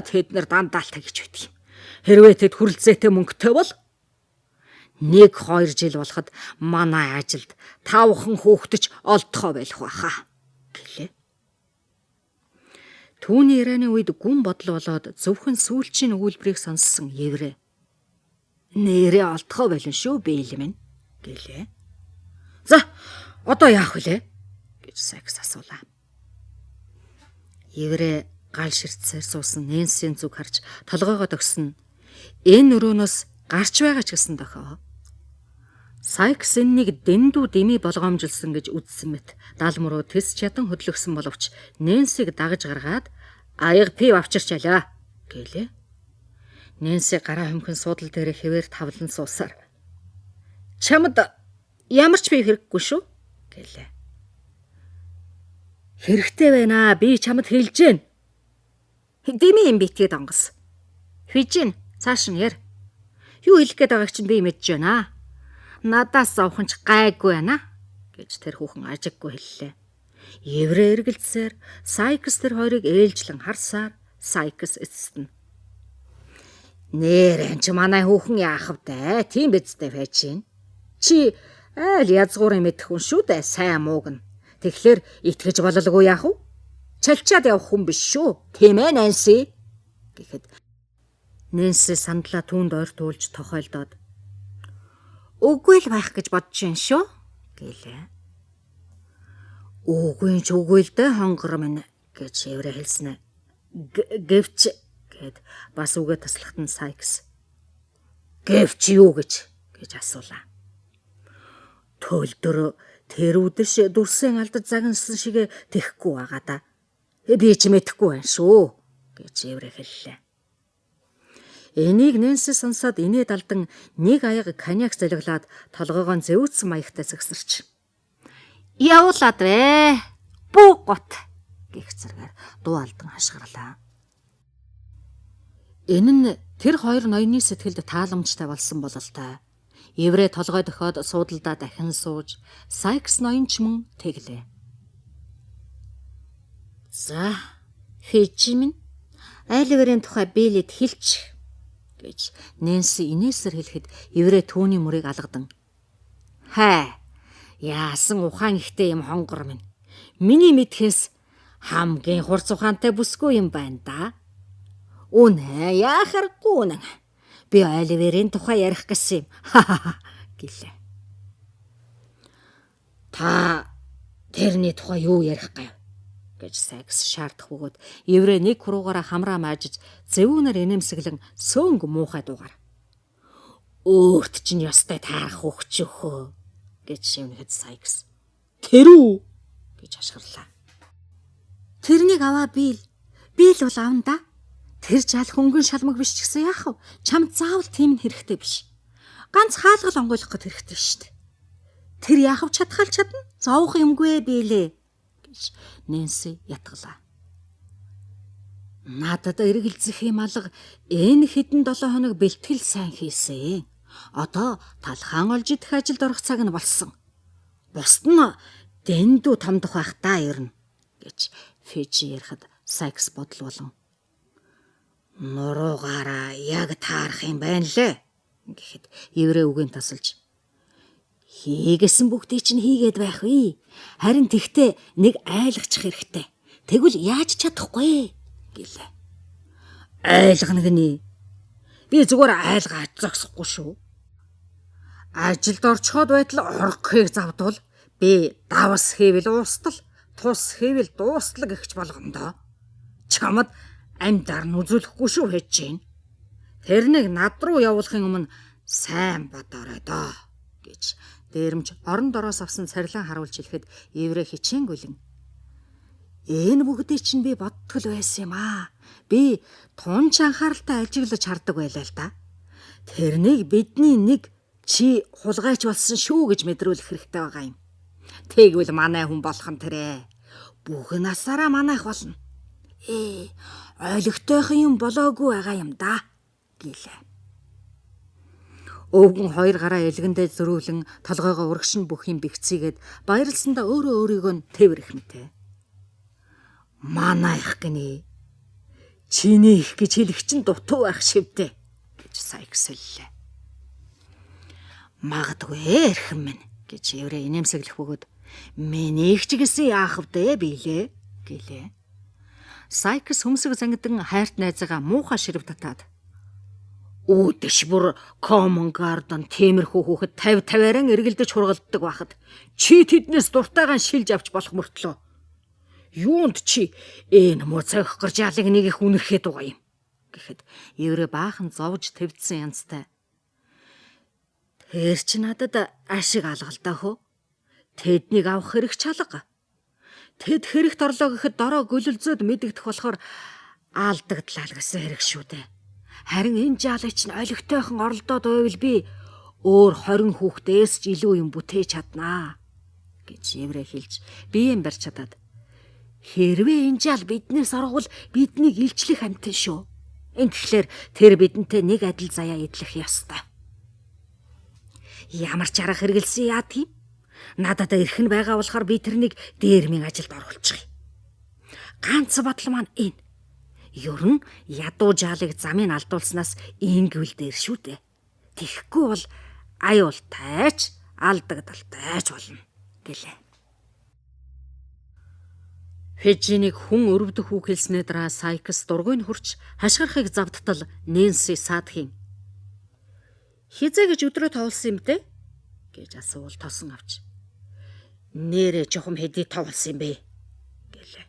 Тэд нар дандаа л тэгж байт юм. Хэрвээ тэд хүрэлцээтэй мөнгөтэй бол 1-2 жил болоход манай ажилд 5хан хүүхдэж олдохоо байх баха гэлээ. Түүний ярианы үед гүн бодол болоод зөвхөн сүүлчийн өгүүлбэрийг сонссон Еврэ нэрээ олдохоо байлаа шүү бээл минь гэлээ. За одоо яах вүлээ гэж Сайкс асуулаа. Еврэ гал ширтсээр суусан Нэнсийн зүг харж толгоогоо төгснө. Энэ өрөөнөөс гарч байгаа ч гэсэн дохоо. Сайкс энэнийг дэндүү дими болгоомжилсан гэж үзсэн мэт даалмөрөө тэс чадан хөдлөгсөн боловч Нэнсиг дагаж гаргаад аяг пив авчирчаалаа гэлээ. Нэнси гараа хөмхөн суудлал дээр хэвээр тавлан суусаар чамд ямар ч пив хэрэггүй шүү гэлээ. Хэрэгтэй байна. Би чамд хэлж гэн. Дими юм битгээд онгос. Хвижин цааш нь яар. Юу хэлэх гээд байгааг чинь би мэдэж байна. Надаас авахынч гайгүй байна гэж тэр хүүхэн ажиггүй хэллээ. Еврэ эргэлзсээр Сайкс тэр хоёрыг ээлжлэн харсаар Сайкс эцэстэн. Нэр энэ ч манай хүүхэн яах вэ? Тийм биз дээ фэчин. Чи Айл язгуурын мэдэх хүн шүү дээ, сайн мууг нь. Тэгэхээр итгэж бололгүй яах вэ? Чалчаад явах хүн биш шүү. Тийм ээ, Нэнси. Гэхэд Нэнси сандлаа түүнд ойртуулж тохиолдоод үгүй л байх гэж бодож байна шүү гэлээ. Үгүй ч үгүй л дээ хонгор минь гэж еврей хэлснэ. Гэвч гэд бас үгээ таслахад нь Сайкс. Гэвч юу гэж асуулаа. Төлдөр тэр үдэш дүрсэн алдаж загнасан шиг тэхгүй байгаа да. Би ч мэдэхгүй байна шүү гэж еврей хэллээ. Энийг Нэнси сонсоод инээд алдан нэг аяга коньяк залглаад толгоогоо зэвүүцсэн маягтай сэгсэрч. Явуулаад вэ. Бүү гот гэх зэргээр дуу алдан хашгирлаа. Энэ нь тэр хоёр ноёны сэтгэлд тааламжтай болсон бололтой. Еврей толгой дохиод суудалдаа дахин сууж, Сайкс ноёнч мөн тэглээ. За, хээч минь Айлверийн тухай биелэд хэлчих гэж Нэнси инээсээр хэлэхэд еврей түүний мөрийг алгадан. Хаа, яасан ухаан ихтэй юм хонгор минь. Миний мэдхээс хамгийн хурц ухаантай бүсгүй юм байна да. Үнэ, яахаргүй үнэн. Би Айлверийн тухай ярих гэсэн юм. Гэлээ. Та тэрний тухай юу ярих гэв? Гэж Сайкс шаардах бөгөөд еврей нэг хуруугаараа хамраа маажиж зэвүүнээр инээмсэглэн сөөнг муухай дуугаар. Өөрт чинь ёстой таарах хөвч өхөө гэж шивнэхэд Сайкс. Тэр үү гэж ашиглалаа. Тэрнийг аваа бийл бол авна да. Тэр жаал хөнгөн шалмаг биш ч гэсэн яах вэ? Чамд заавал тийм хэрэгтэй биш. Ганц хаалгал онгойлох гэд хэрэгтэй шүү дээ. Тэр яах вэ чадхал чадна? Зовох юмгүй бийлээ гэж Нэнси ятгалаа. Надад эргэлзэх юм алга энэ хэдэн 7 хоног бэлтгэл сайн хийсэн. Одоо талхаан олж идэх ажилд орох цаг нь болсон. Бусд нь дэндүү томдох байх та ернэ гэж Фижи ярихад Сайкс бодол болон нуруугаараа яг таарах юм байна лээ гэхэд еврей үгийн тасалж хийгээсэн бүгдийг чинь хийгээд байх вэ. Харин тэгтээ нэг айлгачих хэрэгтэй. Тэгвэл яаж чадахгүй гэлээ. Айлгана гинэ. Би зүгээр айлгаа зогсохгүй шүү. Ажилд орчход байтал оргохыг завдвал би давс хийвэл уустал, тус хийвэл дуустал гихч болгондоо. Чамд амьдаар нь үзүүлэхгүй шүү хийж гин. Тэрнийг над руу явуулахын өмнө сайн бодоорой доо гэж дээрэмж орон дороос авсан царилан харуулж хэлэхэд еврей хичээнгүйлэн. Энэ бүгдийг чинь би бодтол байсан юм аа. Би тунч анхааралтай ажиглаж хардаг байлаа л да. Тэрнийг бидний нэг чи хулгайч болсон шүү гэж мэдрүүлэх хэрэгтэй байгаа юм. Тэгвэл манай хүн болох нь тэрэ. Бүх насаараа манайх болно. Ойлгохтойхон юм болоогүй байгаа юм да гэлээ. Өвгөн хоёр гараа элгэндээ зөрүүлэн толгойгоо урагшин бүх юм бэгцээгээд баярлсандаа өөрөө өөрийгөө тэврэх мэтэй. Манайх гинэ. Чиний их гэж хэлэх чинь дутуу байх шивдэ гэж Сайкс хэллээ. Магадгүй эрхэм минь гэж еврей инээмсэглэх бөгөөд миний их ч гэсэн яах вэ билээ гэлээ. Сайкс хөмсөг зангидан хайрт найзаагаа муухай ширв татаад үүдэж бүр Common Garden тиймэрхүү хүүхэд 50-50-аараа эргэлдэж хургалддаг байхад чи тэднээс дуртайгаан шилж авч болох мөртлөө юунд чи энэ муцах гэржаалыг нэг их үнэрхэд байгаа юм гэхэд еврей баахан зовж твдсэн янзтай. Тэр чи надад ашиг алгалдаа хөө. Тэднийг авах хэрэг чалга. Тэд хэрэгт орлоо гэхэд дороо гөлөлзөөд мэдэгдэх болохоор аалдагдлаа гэсэн хэрэг шүү дээ. Харин энэ жаалыг чинь олигтойхон оролдоод байвал би өөр 20 хүүхдээс ч илүү юм бүтээж чаднаа гэж еврей хэлж биеийн барьж чадаад хэрвээ энэ жаал биднээс орвол биднийг илчлэх амтэн шүү. Ингэхлээр тэр бидэнтэй нэг адил заяа идэх ёстой. Ямар ч арга хэрэгэлсэн яа тийм? Надад ирэх нь байгаа болохоор би тэрнийг дээрмийн ажилд оруулчих. Ганц бодол маань энэ. Ер нь ядуу жаалыг замын алдуулснаас ингэвэл дээр шүү дээ. Тэгэхгүй бол аюултайч алдагдaltaйч болно гэлээ. Фежинийг хүн өрөвдөх үг хэлснээ дараа Сайкс дургүйн хурч хашгирахыг завдтал Нэнси Саадхийн "Хизээ гэж өдрөө тоолсон юм бэ?" гэж асуувал тосон авч "Нэрээ чухам хэдий тоолсон юм бэ?" гэлээ.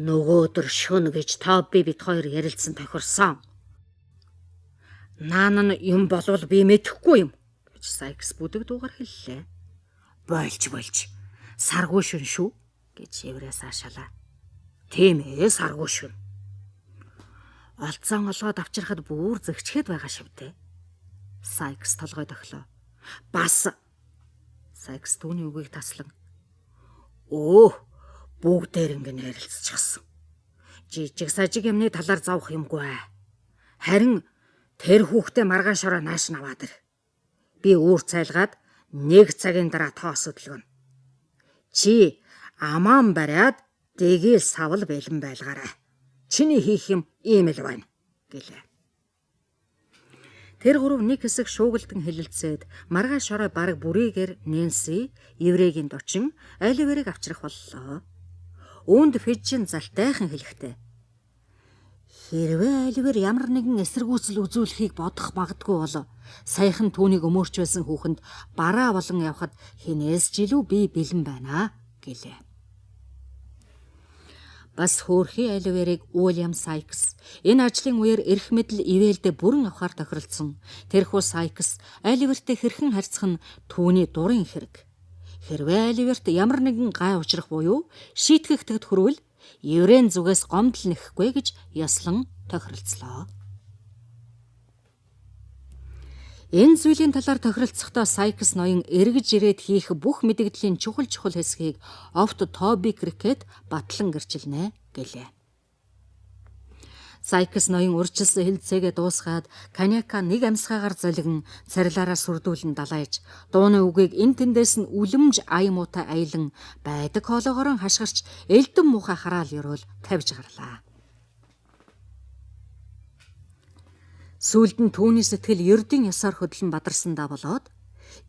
"Нөгөөдөр шөнө гэж Тоби бид хоёр ярилцсан тохирсон. Наан нь юм болвол би мэдэхгүй юм" гэж Сайкс бүдэг дуугаар хэллээ. Болж. Саргүй шүн шүү гэж еврээс аашаалаа. "Тийм ээ, саргүй шүн. Олцсон олгоод авчрахад бүр зөгчгээд байгаа шивтэй." Сайкс толгой дохлоо. "Бас." Сайкс түүний үгийг таслан бүгдээр ингэ ярилцчихсан. Жижиг сажиг юмны талаар зовх юмгүй. Харин тэр хүүхдээ маргаан шороо нааш наваад ир. Би үүр цайлгаад 1 цагийн дараа тоос хөдөлгөнө. Чи амаан бариад дэгээл савл бэлэн байлгаарай. Чиний хийх юм ийм л байна гэлээ. Тэр гурав нэг хэсэг шуугилдан хэлэлцээд маргаан шороо бараг бүрийгээр Нэнси еврейгийн дочин Оливерыг авчрах боллоо. Үүнд Фежин залтайхан хэлэхдээ "Хэрвээ Оливер ямар нэгэн эсэргүүцэл үзүүлэхийг бодох магадгүй бол саяхан түүнийг өмөрч байсан хүүхэнд бараа болон явхад хинээс ч илүү би бэлэн байна" гэлээ. Бас хөөрхий Оливерыг Уильям Сайкс энэ ажлын үеэр эрх мэдэл ивэлдэ бүрэн авахар тохиролцсон. Тэрхүү Сайкс Оливертэй хэрхэн харьцах нь түүний дурын хэрэг. Хэрвээ Оливерт ямар нэгэн гай учрах буюу шийтгэгдэхэд хүрвэл еврейн зүгээс гомдол нэхэхгүй гэж яслан тохиролцлоо. Энэ зүйлийн талаар тохиролцохдоо Сайкс ноён эргэж ирээд хийх бүх мэдэгдлийн чухал хэсгийг овт Тоби Крикет батлан гэрчилнэ гэлээ. Сайкс ноён урьдчилсан хэлцээгээ дуусгаад коньяка нэг амсгаагаар золигон царилаараа сүрдүүлэн далайж дууны үгийг эн тэндээс нь үлэмж ая муутай аялан байдаг хоолоогоор хашгирч элдэн муухай хараал ёроол тавьж гарлаа. Сүүлд нь түүний сэтгэл ердийн ёсоор хөдлөн бадарсандаа болоод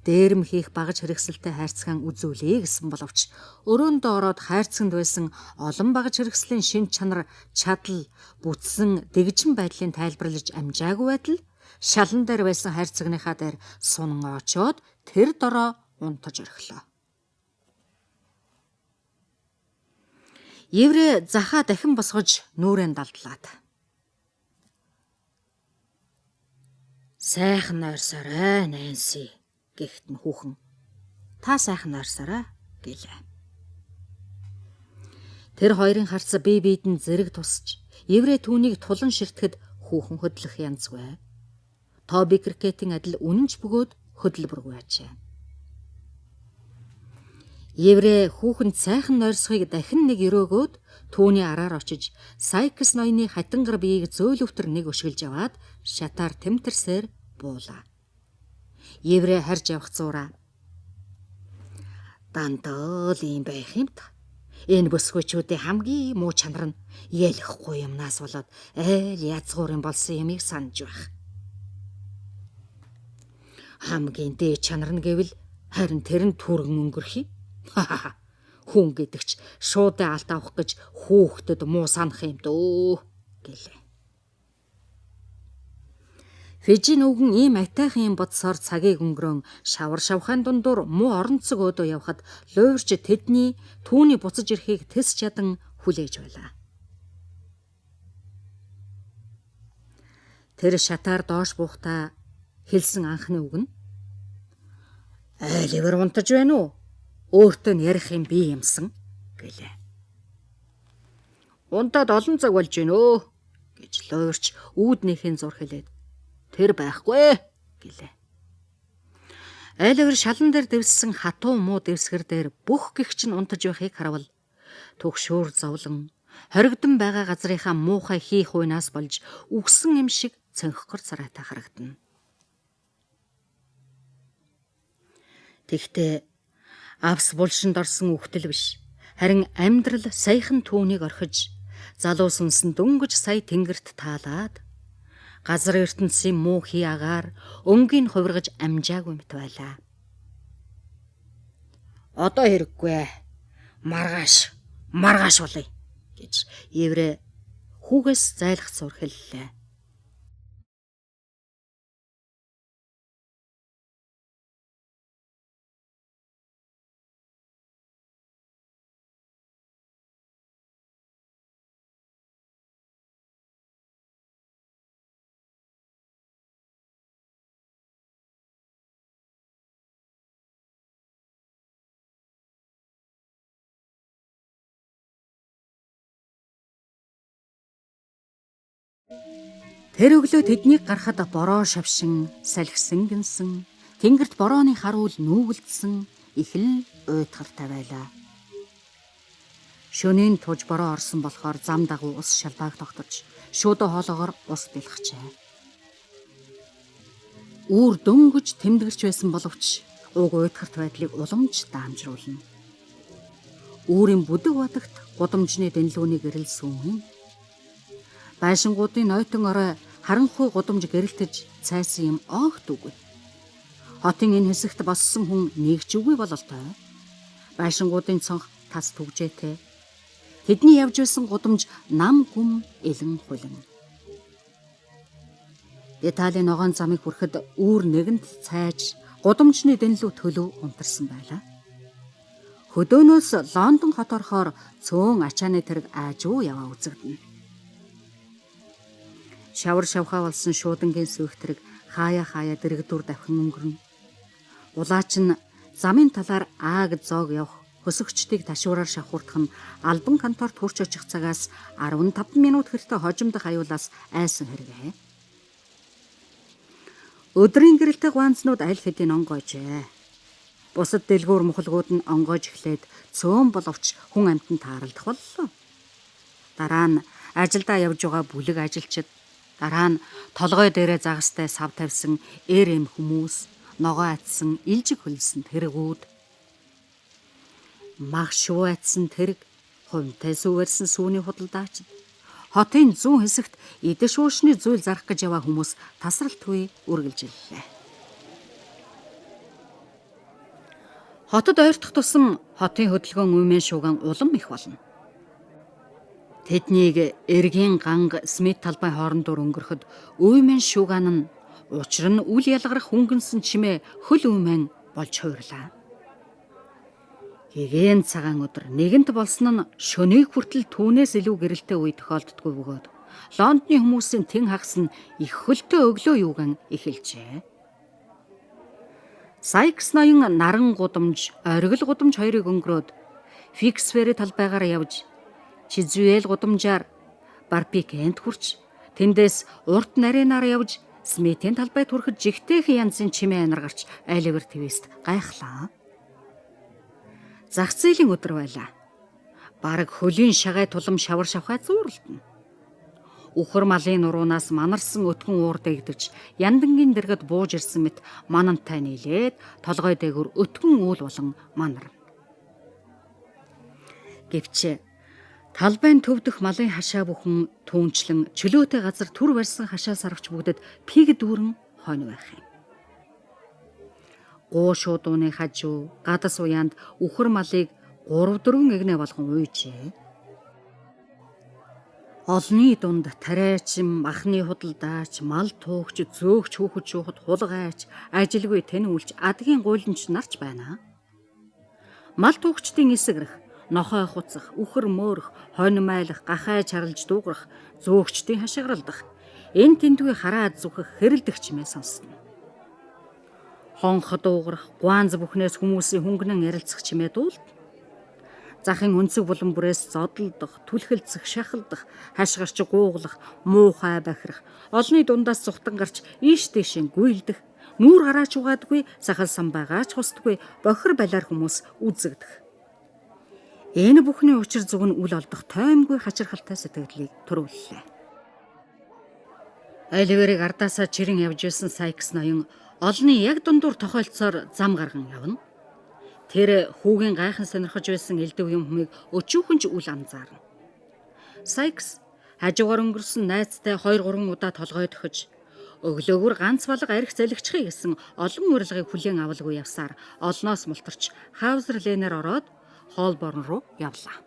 дээрэм хийх багаж хэрэгсэлтэй хайрцагаан үзүүлэе гэсэн боловч өрөөндөө ороод хайрцагт байсан олон багаж хэрэгслийн шин чанар чадал бүтсэн дэгжин байдлын тайлбарлаж амжаагүй байтал шалан дээр байсан хайрцагныхаа дээр сунан очоод тэр дороо унтаж орхилоо. Еврей захаа дахин босгож нүрэн далдлаад "Сайхан ойрсорой, Нэнси" гэхт нь хүүхэн "Та сайхан ойрсорой" гэлээ. Тэр хоёрын харц бие биед нь зэрэг тусч еврей түүнийг тулан ширтгэхэд хүүхэн хөдлөх янзгүй. Тоби Крикетийн адил үнэнч бөгөөд хөдөлбөргүй ажээ. Еврей хүүхэнд сайхан ойрсохыг дахин нэг өрөөгөөд түүний араар очиж Сайкс ноёны хатангар биеийг зөөлөвтөр нэг өшгөлж аваад шатаар тэмтэрсээр буулаа. Еврей харж явах зураа "Дандаа л юм байх юм та. Энэ бүсгүйчүүдийн хамгийн муу чанар нь ялахгүй юмнаас болоод айл язгуурын болсон юмыг санаж байх. Хамгийн дээд чанар нь гэвэл харин тэр нь түргэн өнгөрөх юм. Хүн гэдэгч шуудын алт авах гэж хүүхдэд муу санах юм дөө" гэлээ. Фежин өвгөн ийм атайхан юм бодсоор цагийг өнгөрөн шавар шавхайн дундуур муу оронцог өөдөө явхад луурч тэдний түүний буцаж ирэхийг тэс чадан хүлээж байлаа. Тэр шатаар доош буухтаа хэлсэн анхны үг нь "Оливер унтаж байна уу? Өөртөө нь ярих юм би юмсан" гэлээ. "Унтаад олон цаг болж байна өө" гэж луурч үүднийхэн зур хэлээд "Тэр байхгүй" гэлээ. Оливер шалан дээр дэвссэн хатуу муу дэвсгэр дээр бүх гихч нь унтаж байхыг харавал төгшөөр зовлон хоригдсон байгаа газрынхаа муухай хийх уйнаас болж үгсэн юм шиг цонхгор царайтай харагдана. Тэгтээ авс булшинд орсон үхтэл биш. Харин амьдрал саяхан түүнийг орхиж, залуу сүнсэн дөнгөж сая тэнгэрт таалаад, газар ертөнцийн муу хий агаар өнгийн хувиргаж амжаагүй мэт байлаа. Одоо хэрэггүй. Маргааш болъё гэж еврей хүүгээс зайлах зур хэллээ. Тэр өглөө тэднийг гарахад бороо шавшин, салхисан гинсэн, тэнгэрт борооны харуул нүүгэлдсэн их л уйтгартай байлаа. Шөнийн туж бороо орсон болохоор зам дагуу ус шалбааг тогтож, шуудо хоолоогоор ус бэлгчээ. Үүр дөнгөж тэмдгэрч байсан боловч уг уйтгарт байдлыг уламж даамжруулна. Үүрийн бүдэг бадагт гудамжны дэнлүүний гэрэл сүүн. Байшингуудын нойтон орой харанхуй гудамж гэрэлтэж цайсан юм огт үгүй. Хотын энэ хэсэгт боссон хүн нэг ч үгүй бололтой. Байшингуудын цонх тас түгжээтэй. Тэдний явж байсан гудамж нам гүм элен хулин. Деталийн ногоон замыг хүрэхэд үүр нэгэнт цайж гудамжны дэнлүү төлөв унтарсан байлаа. Хөдөөнөөс Лондон хот орохоор цөөн ачааны тэрэг аажуу яваа үзэгдэнэ. Шавар шавхаа болсон шуудангийн сүйхтрэг хаяа дэрэгдүр давхин өнгөрнө. Улаач нь замын талаар ааг зоог явах хөсөгчдийг ташуураар шавхурдах нь албан конторт хурч очих цагаас 15 минут хэртэ хожимдох аюулаас айсан хэрэгээ. Өдрийн гэрэлтэй гуанзнууд аль хэдийн онгойжээ. Бусад дэлгүүр мухалгууд нь онгойж эхлээд цөөн боловч хүн амьтанд тааралдах боллоо. Дараа нь ажилдаа явж байгаа бүлэг ажилчид, дараа нь толгой дээрээ загастай сав тавьсан эм хүмүүс, ногоо атсан илжиг хөлсөн тэргүүд, мах шуу атсан тэрэг, хувинтай сүүвэрсэн сүүний худалдаачид, хотын зүүн хэсэгт идэж уушны зүйл зарах гэж яваа хүмүүс тасралтгүй үргэлжиллээ. Хотод ойртох тусам хотын хөдөлгөөн үмэн шууган улам их болно. Тэднийг эргийн ганг Смит талбай хоорондоор өнгөрөхөд үмэн шууган нь учир нь үл ялгарах хөнгөнсөн чимээ хөл үмэн болж хувирлаа. Гэгээн цагаан өдөр нэгэнт болсон нь шөнийг хүртэл түүнээс илүү гэрэлтэй үе тохиолддгүй бөгөөд Лондоны хүмүүсийн тэн хагас нь их хөлтэй өглөө юуган эхэлжээ. Сайкс ноён наран гудамж, оргил гудамж хоёрыг өнгөрөөд Фиксфери талбайгаар явж Чизуэл гудамжаар Барбикэнд хүрч тэндээс урт нарийнаар явж Смитийн талбайд хүрэхэд жигтэйхэн янзын чимээ анаргарч Оливер Твист гайхлаа. Зах зээлийн өдөр байлаа. Бараг хөлийн шагай тулам шавар шавхай зуурлтна. Үхэр малын нуруунаас манарсан өтгөн уур дэгдэж яндангийн дэргэд бууж ирсэн мэт манантай нийлээд толгой дээгүр өтгөн үйл болон манарна. Гэвч талбайн төвдөх малын хашаа бүхэн түүнчлэн чөлөөтэй газар түр барьсан хашаа сарвч бүгдэд пиг дүүрэн хонь байх юм. Гоо шуудууны хажуу гадас уяанд үхэр малыг 3-4 эгнээ болгон уйжээ. Олны дунд тариачин, махны худалдаач, мал туугч, зөөгч хүүхэд шуухад хулгайч, ажилгүй тань үлч, адгийн гуйланч нарч байна. Мал туугчдын эсгэрэх, нохой хуцах, үхэр мөөрөх, хонь майлах, гахай чарлж дуугарах, зөөгчдийн хашгиралдах, энэ тентгүй хараад зүхэх хэрэлдэх чимээ сонсно. Хонхо дуугарах, гуанз бүхнээс хүмүүсийн хөнгөнөн ярилцах чимээ дуулна. Захын өнцөг булан бүрээс зодолдох, түлхэлцэх, шахалдах, хашгирч гууглах, муухай бахирах, олны дундаас цухтан гарч ийш тийшээ гүйлдэх, нүүр гараач угаадгүй, сахал сан байгаач хустгүй, бохир балиар хүмүүс үзэгдэх. Энэ бүхний учир зүг нь үл олдох тоймгүй хачирхалтай сэтгэлийг төрүүллээ. Оливерийг ардаасаа чирэн явж исэн Сайкс ноён олны яг дундуур тохиолцоор зам гарган явна. Тэр хүүгийн гайхан сонирхож байсан элдв юм хүмийг өчүүхэн ч үл анзаарна. Сайкс хажуугаар өнгөрсөн найзтай 2-3 удаа толгой тохиж Өглөөгөр ганц балга арх залгичхий гэсэн олон урилгыг хүлээн авалгүй явсаар олноос мултарч Хаузер Ленер ороод Холборн руу явлаа.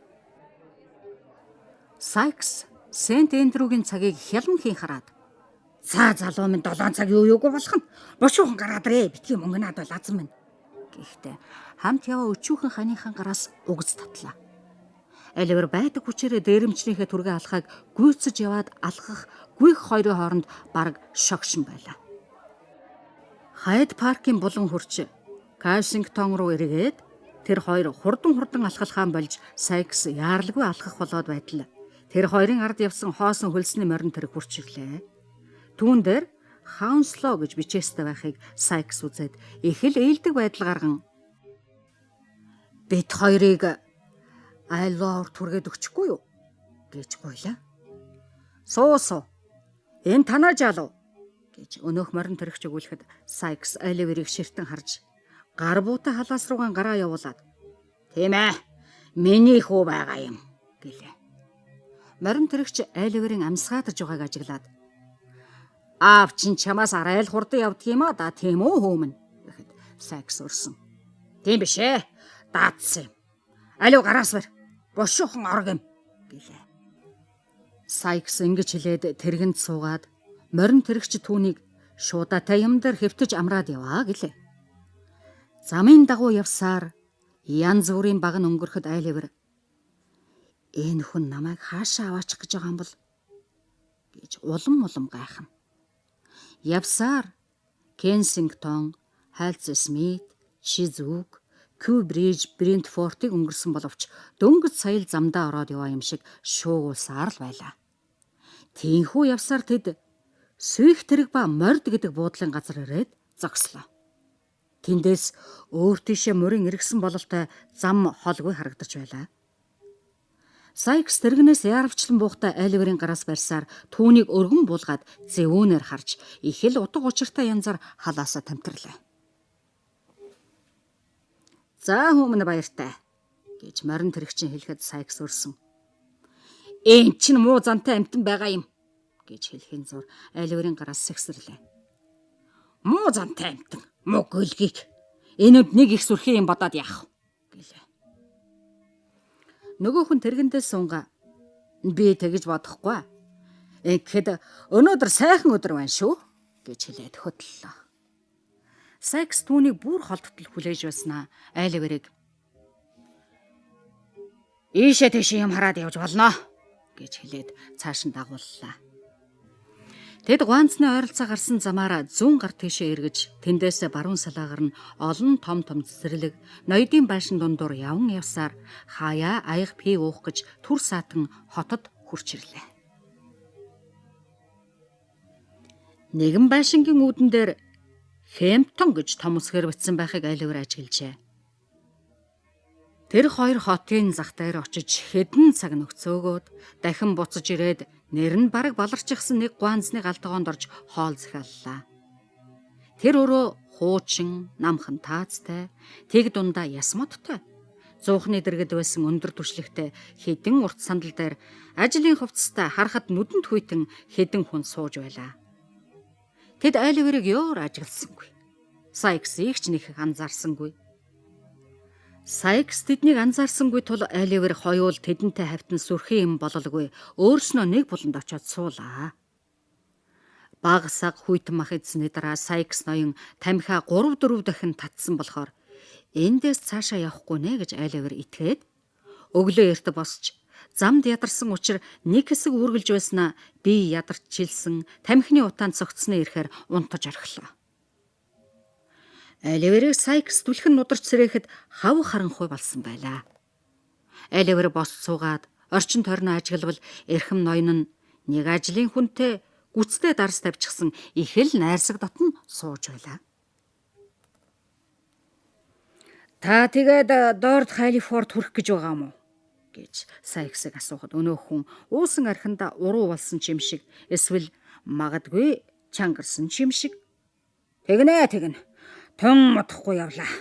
Сайкс Сент Эндрюгийн цагийг хялан хийн хараад "За залуу минь 7 цаг юу юугүй болох нь. Бошуухан гараад ирээ. Битгий мөнгө надад лазам минь." Гэхдээ хамт яваа өчүүхэн ханыхан гараас угс татлаа. Оливер байдаг хүчээрээ дээрэмчнийхээ түргээ алхахыг гүйцэж яваад алхах гүйх хоёрын хооронд бараг шогшин байлаа. Хайд паркын булан хурч Кашингтон руу эргээд тэр хоёр хурдан алхалхаан болж Сайкс яаралгүй алхах болоод байтал тэр хоёрын ард явсан хоосон хөлсний морин тэр хурч ирлээ. Түүн дээр Хаунслоо гэж бичээстэй байхыг Сайкс үзээд их л ээлдэг байдал гарган "Бид хоёрыг айлоор түргээд өгчихгүй юу?" гэж гуйлаа. "Суу. Энэ танаа жаалуу" гэж өнөөх морин тэрэгч өгүүлэхэд Сайкс Оливерийг ширтэн харж гар буутай халаас руугаан гараа явуулаад "Тийм ээ, миний хүү байгаа юм" гэлээ. Морин тэрэгч Оливерийн амсгаатаж байгааг ажиглаад "Аав чинь чамаас арай л хурдан явдаг юм а да, тийм үү хөөмн" гэхэд Сайкс өрсөн. "Тийм биш ээ, даадсан юм. Алив гараас бэр. Бошуухан орог юм" гэлээ. Сайкс ингэж хэлээд тэргэнд суугаад морин тэрэгч түүнийг шуудатай юм дээр хэвтэж амраад яваа гэлээ. Замын дагуу явсаар янз бүрийн баг нь өнгөрөхөд Оливер "Энэ хүн намайг хаашаа аваачих гэж байгаа юм бол" гэж улам гайхна. Явсаар Кенсингтон, Хайлтс Смит, Чизүүк, Кьюбриж, Брентфортыг өнгөрсөн боловч дөнгөж сая л замдаа ороод яваа юм шиг шуугуулсаар л байлаа. Тийхүү явсаар тэд Сүих тэрэг ба морд гэдэг буудлын газар ирээд зогслоо. Тэндээс өөр тийшээ мөрийн эргэсэн бололтой зам холгүй харагдаж байлаа. Сайкс тэргнээс яарвчлан буухтай Оливерийн гараас барьсаар түүнийг өргөн буулгаад зэвүүнээр харж их л утга учиртай янзаар халаасаа тамтарлаа. "За хүмүүн баяртай" гэж морин тэрэгчин хэлэхэд Сайкс өрсөн. "Энд чинь муу зантай амтан байгаа юм" гэж хэлхийн зур Оливерийн гараас сэгсэрлээ. "Муу зантай амтан, муу гөлгийг энэнд нэг их сүрхий юм бодоод яах вэ" гэлээ. Нөгөө хүн тэргэндээ сунга "Би тэгж бодохгүй. Тэгэхэд өнөөдөр сайхан өдөр байна шүү" гэж хэлээд хөдлөлөө. Сайкс түүнийг бүр холдтол хүлээж байснаа Оливерийг "Ийшээ тийшээ юм хараад явж болно" гэж хэлээд цааш нь дагууллаа. Тэд гуанцны ойролцоо гарсан замаараа зүүн гар тийшээ эргэж тэндээсээ баруун салаагаар нь олон том цэцэрлэг ноёдын байшин дундуур яван явсаар хаяа аяга пий уух гэж түр саатан хотод хурч ирлээ. Нэгэн байшингийн үүдэн дээр Хэмптон гэж том үсгээр бичсэн байхыг Оливер ажиглажээ. Тэр хоёр хотын зах дээр очиж хэдэн цаг нөхцөөгөөд дахин буцаж ирээд нэр нь бараг баларчихсан нэг гуанзны галтгоонд орж хоол захиаллаа. Тэр өөрөө хуучин, намхан таацтай, тэг дундаа ясмодтой. Зуухны дэргэд байсан өндөр түшлэгтэй хэдэн урт сандал дээр ажлын хувцастай харахад нүдэнд хүйтэн хэдэн хүн сууж байлаа. Тэд Оливерийг ёор ажигласангүй. Сайкс их ч нэг анзаарсангүй. Сайкс тэднийг анзаарсангүй тул Оливер хоёул тэдэнтэй хавтан сүрхий юм бололгүй өөрснөө нэг буланд очиод суулаа. Бага саг хүйтэн мах эзний дараа Сайкс ноён тамхиа 3-4 дахин татсан болохоор эндээс цаашаа явахгүй нэ гэж Оливер итгээд өглөө эрт босч замд ядарсан учраас нэг хэсэг үргэлж байснаа би ядарч чилсэн тамхины утаанд цогцсны ирэхээр унтаж орхилоо. Оливерийг Сайкс түлхэн нударч сэрээхэд хав харанхуй болсон байлаа. Оливер бос суугаад орчин тойрноо ажиглавал эрхэм ноён нь нэг ажлын хүнтэй гүцтэй дарс тавьчихсан их л найрсаг дотн сууж байлаа. "Та тэгээд Дорд Халифорд хүрэх гэж байгаа юм уу?" гэж Сайксыг асуухад өнөөх хүн уусан архинда уруу болсон ч юм шиг эсвэл магадгүй чангарсан ч юм шиг "Тэгнэ. Тун модохгүй явлаа.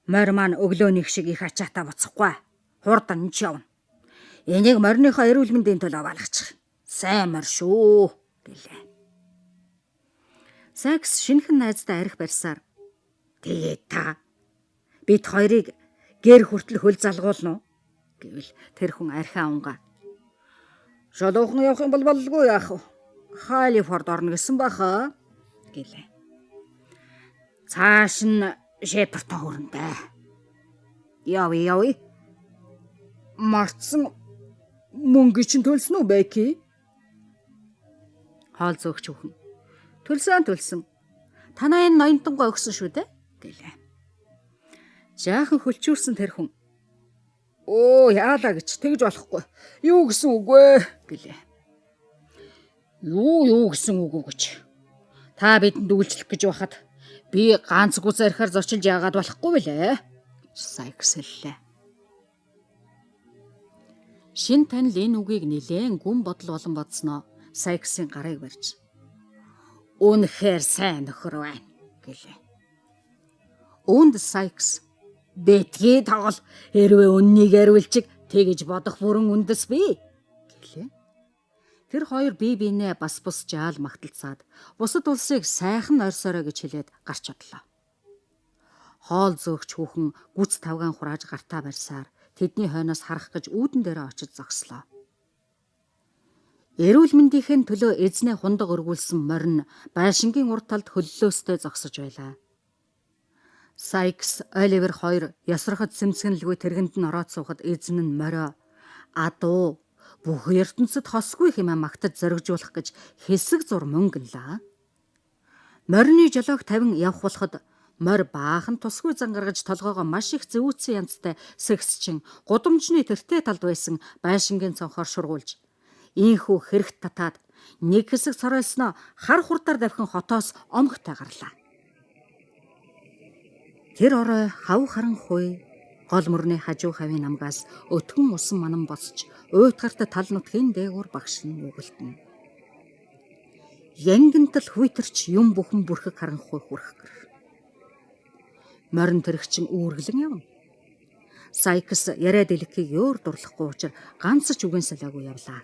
Морь маань өглөөнийх шиг их ачаатаа буцахгүй. Хурдан ч явна. Энийг морьныхоо эрүүл мэндийн төлөө аваалгачих. Сайн морь шүү" гэлээ. Сайкс шинхэн найзтай арх барьсаар "Тэгээд та бид хоёрыг гэр хүртэл хөл залгуулна уу?" гэвэл тэр хүн архиа унгаа "Шалуухан явах юм бол болгүй яах вэ? Халифорд орно гэсэн баха" гэлээ. "Цааш нь Шепард хүрнэ. Явъя. Мартсан мөнгө чинь төлсөн үү Бэки?" Хоол зөөгч хүүхэн Төлсөн. Танаа энэ ноёнтонгоо өгсөн шүү дээ гэлээ. Жаахан хөлчүүрсэн тэр хүн "Оо яалаа гэж тэгж болохгүй. Юу гэсэн үг вэ?" гэлээ. Юу гэсэн үг үү гэж. Та бидэнд үйлчлэх гэж байхад би ганц гүз архиар зочилж яагаад болохгүй вэ? гэж Сайкс хэллээ. Шин танил энэ үгийг нэлээн гүн бодол болон бодсноо Сайксын гарыг барьж "Үнэхээр сайн нөхөр байна" гэлээ. Үүнд Сайкс "Бэтгий тоглол хэрвээ үннийг ариулчих тэгж бодох бүрэн үндэс бий" гэлээ. Тэр хоёр бие биенээ бас бус жаал магталцаад бусад улсыг сайхан орсорой гэж хэлээд гарч одлоо. Хоол зөөгч хүүхэн гүц тавгаан хурааж гартаа барьсаар тэдний хойноос харах гэж үүдэн дээрээ очиж зогслоо. Эрүүл мэндийнхэн төлөө эзнээ хундаг өргүүлсэн морин байшингийн урд талд хөллөөстэй зогсож байлаа. Сайкс, Оливер хоёр ясрахад сэмсгэнэлгүй тэргэнд нь ороод суухад эзэн нь морио "Адуу бүх ертөнцид хосгүй хэмээн магтаж зоригжуулах" гэж хэсэг зур мөнгөнлээ. Морины жолоог тавин явх болоход морь баахан тусгүй зан гаргаж толгоогоо маш их зэвүүцсэн янзтай сэгсчин гудамжны тэртээ талд байсан байшингийн цонхоор шургуулж ийхүү хэрэгт татаад нэг хэсэг цоройсноо хар хурдаар давхин хотоос омгтой гарлаа. Тэр орой хав харан хуй гол мөрний хажуу хавийн намгаас өтгөн усан манан босч уйтгарт тал нутгийн дээгүүр багшлан үгэлтэн. Янгинтал хүйтэрч юм бүхэн бүрхэг харан хуй хүрэх гэр. Морин тэрэгчин үүргэлэн явна. Сайкс яриа дэлгэхийг өөр дурлахгүй учраас ганц ч үгэн солиагүй явлаа.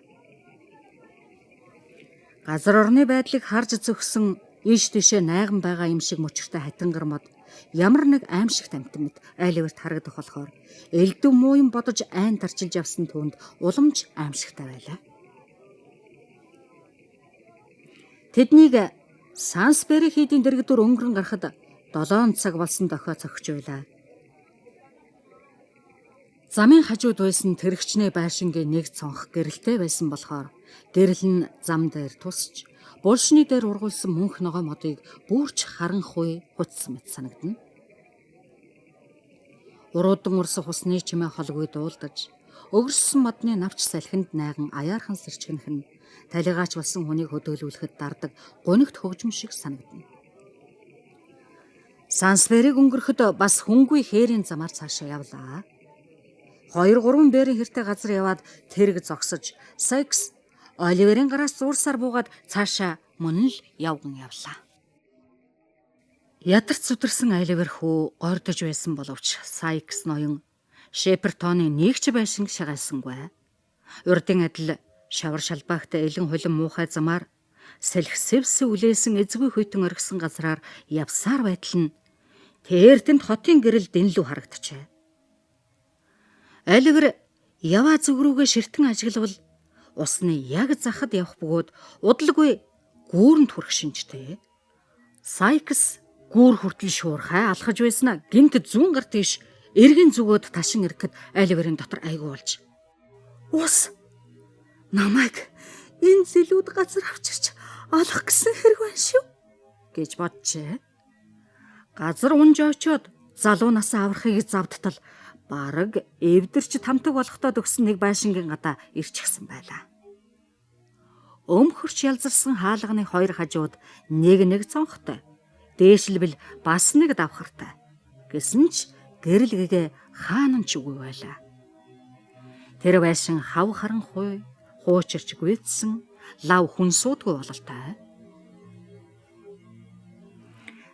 Газар орны байдлыг харж зөгсөн иш тишээ найган байгаа юм шиг мөчөртэй хатангар мод ямар нэг аимшигт амтан мэт Оливерт харагдах болохоор элдв муу юм бодож айн тарчилж явсан түүнд уламж аимшигтай байлаа. Тэднийг Сансбери хийдийн дэргэдүр өнгөрөн гарахад 7 цаг болсон дохио цогч байлаа. Замын хажууд байсан тэрэгчний байшингийн нэг цонх гэрэлтэй байсан болохоор гэрэл нь зам дээр тусч булшны дээр ургуулсан мөнх ногоо модыг бүрч харан хуй хуцсан мэт санагдана. Уруудан урсах усны чимээ холгүй дуулдаж өгөрсөн модны навч салхинд найган аяархан сэрчгэнх нь талигаач болсон хүнийг хөдөөлүүлэхэд дардаг гунигт хөгжим шиг санагдана. Сансбериг өнгөрөхөд бас хүнгүй хээрийн замаар цаашаа явлаа. 2-3 бэрийн хэртэй газар яваад тэрэг зогсож Сайкс Оливерийн гараас зуурсаар буугаад цаашаа мөн л явган явлаа. Ядарч зүдэрсэн Оливер хүү гордож байсан боловч Сайкс ноён Шепертоны нэг ч байшин шагаалсангүй. Урдын адил шавар шалбаагтай элен хулин муухай замаар сэлх сэвс үлээсэн эзгүй хүйтэн оргисон газраар явсаар байтал нь тэртэнд хотын гэрэл дэнлүү харагджээ. Оливер яваа зүг рүүгээ ширтэн ажиглавал усны яг захад явах бөгөөд удалгүй гүүрэнд хүрэх шинжтэй. Сайкс гүүр хүртэл шуурхай алхаж байснаа гинт зүүн гар тийш эргэн зүгөөд ташин ирэхэд Оливерийн дотор айгүй болж "Ус намайг энэ зэлүүд газар авчирч алах гэсэн хэрэг байна шүү" гэж боджээ. Газар унж очоод залуу насаа аврахыг завдтал бараг эвдэрч тамтаг болохдоо төгсөн нэг байшингийн гадаа ирчихсэн байлаа. Өмхөрч ялзарсан хаалганы хоёр хажууд нэг цонхтой, дээшлбэл бас нэг давхартай. Гэсэн ч гэрэлгэгээ хаанан ч үгүй байлаа. Тэр байшин хав харан хуй, хуучирч гүйцсэн, лав хүн суудгүй бололтой.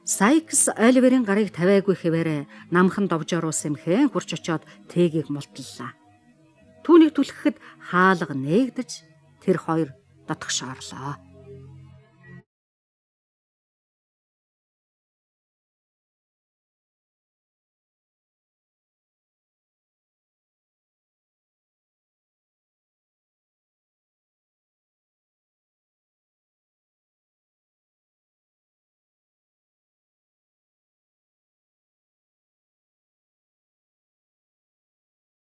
Сайкс Оливерийн гарыг тавиагүй хэвээрээ намхан довжоруус юмхэн хурч очоод тээгийг мултлаа. Түүнийг түлхэхэд хаалга нээгдэж тэр хоёр дотгошоорлоо.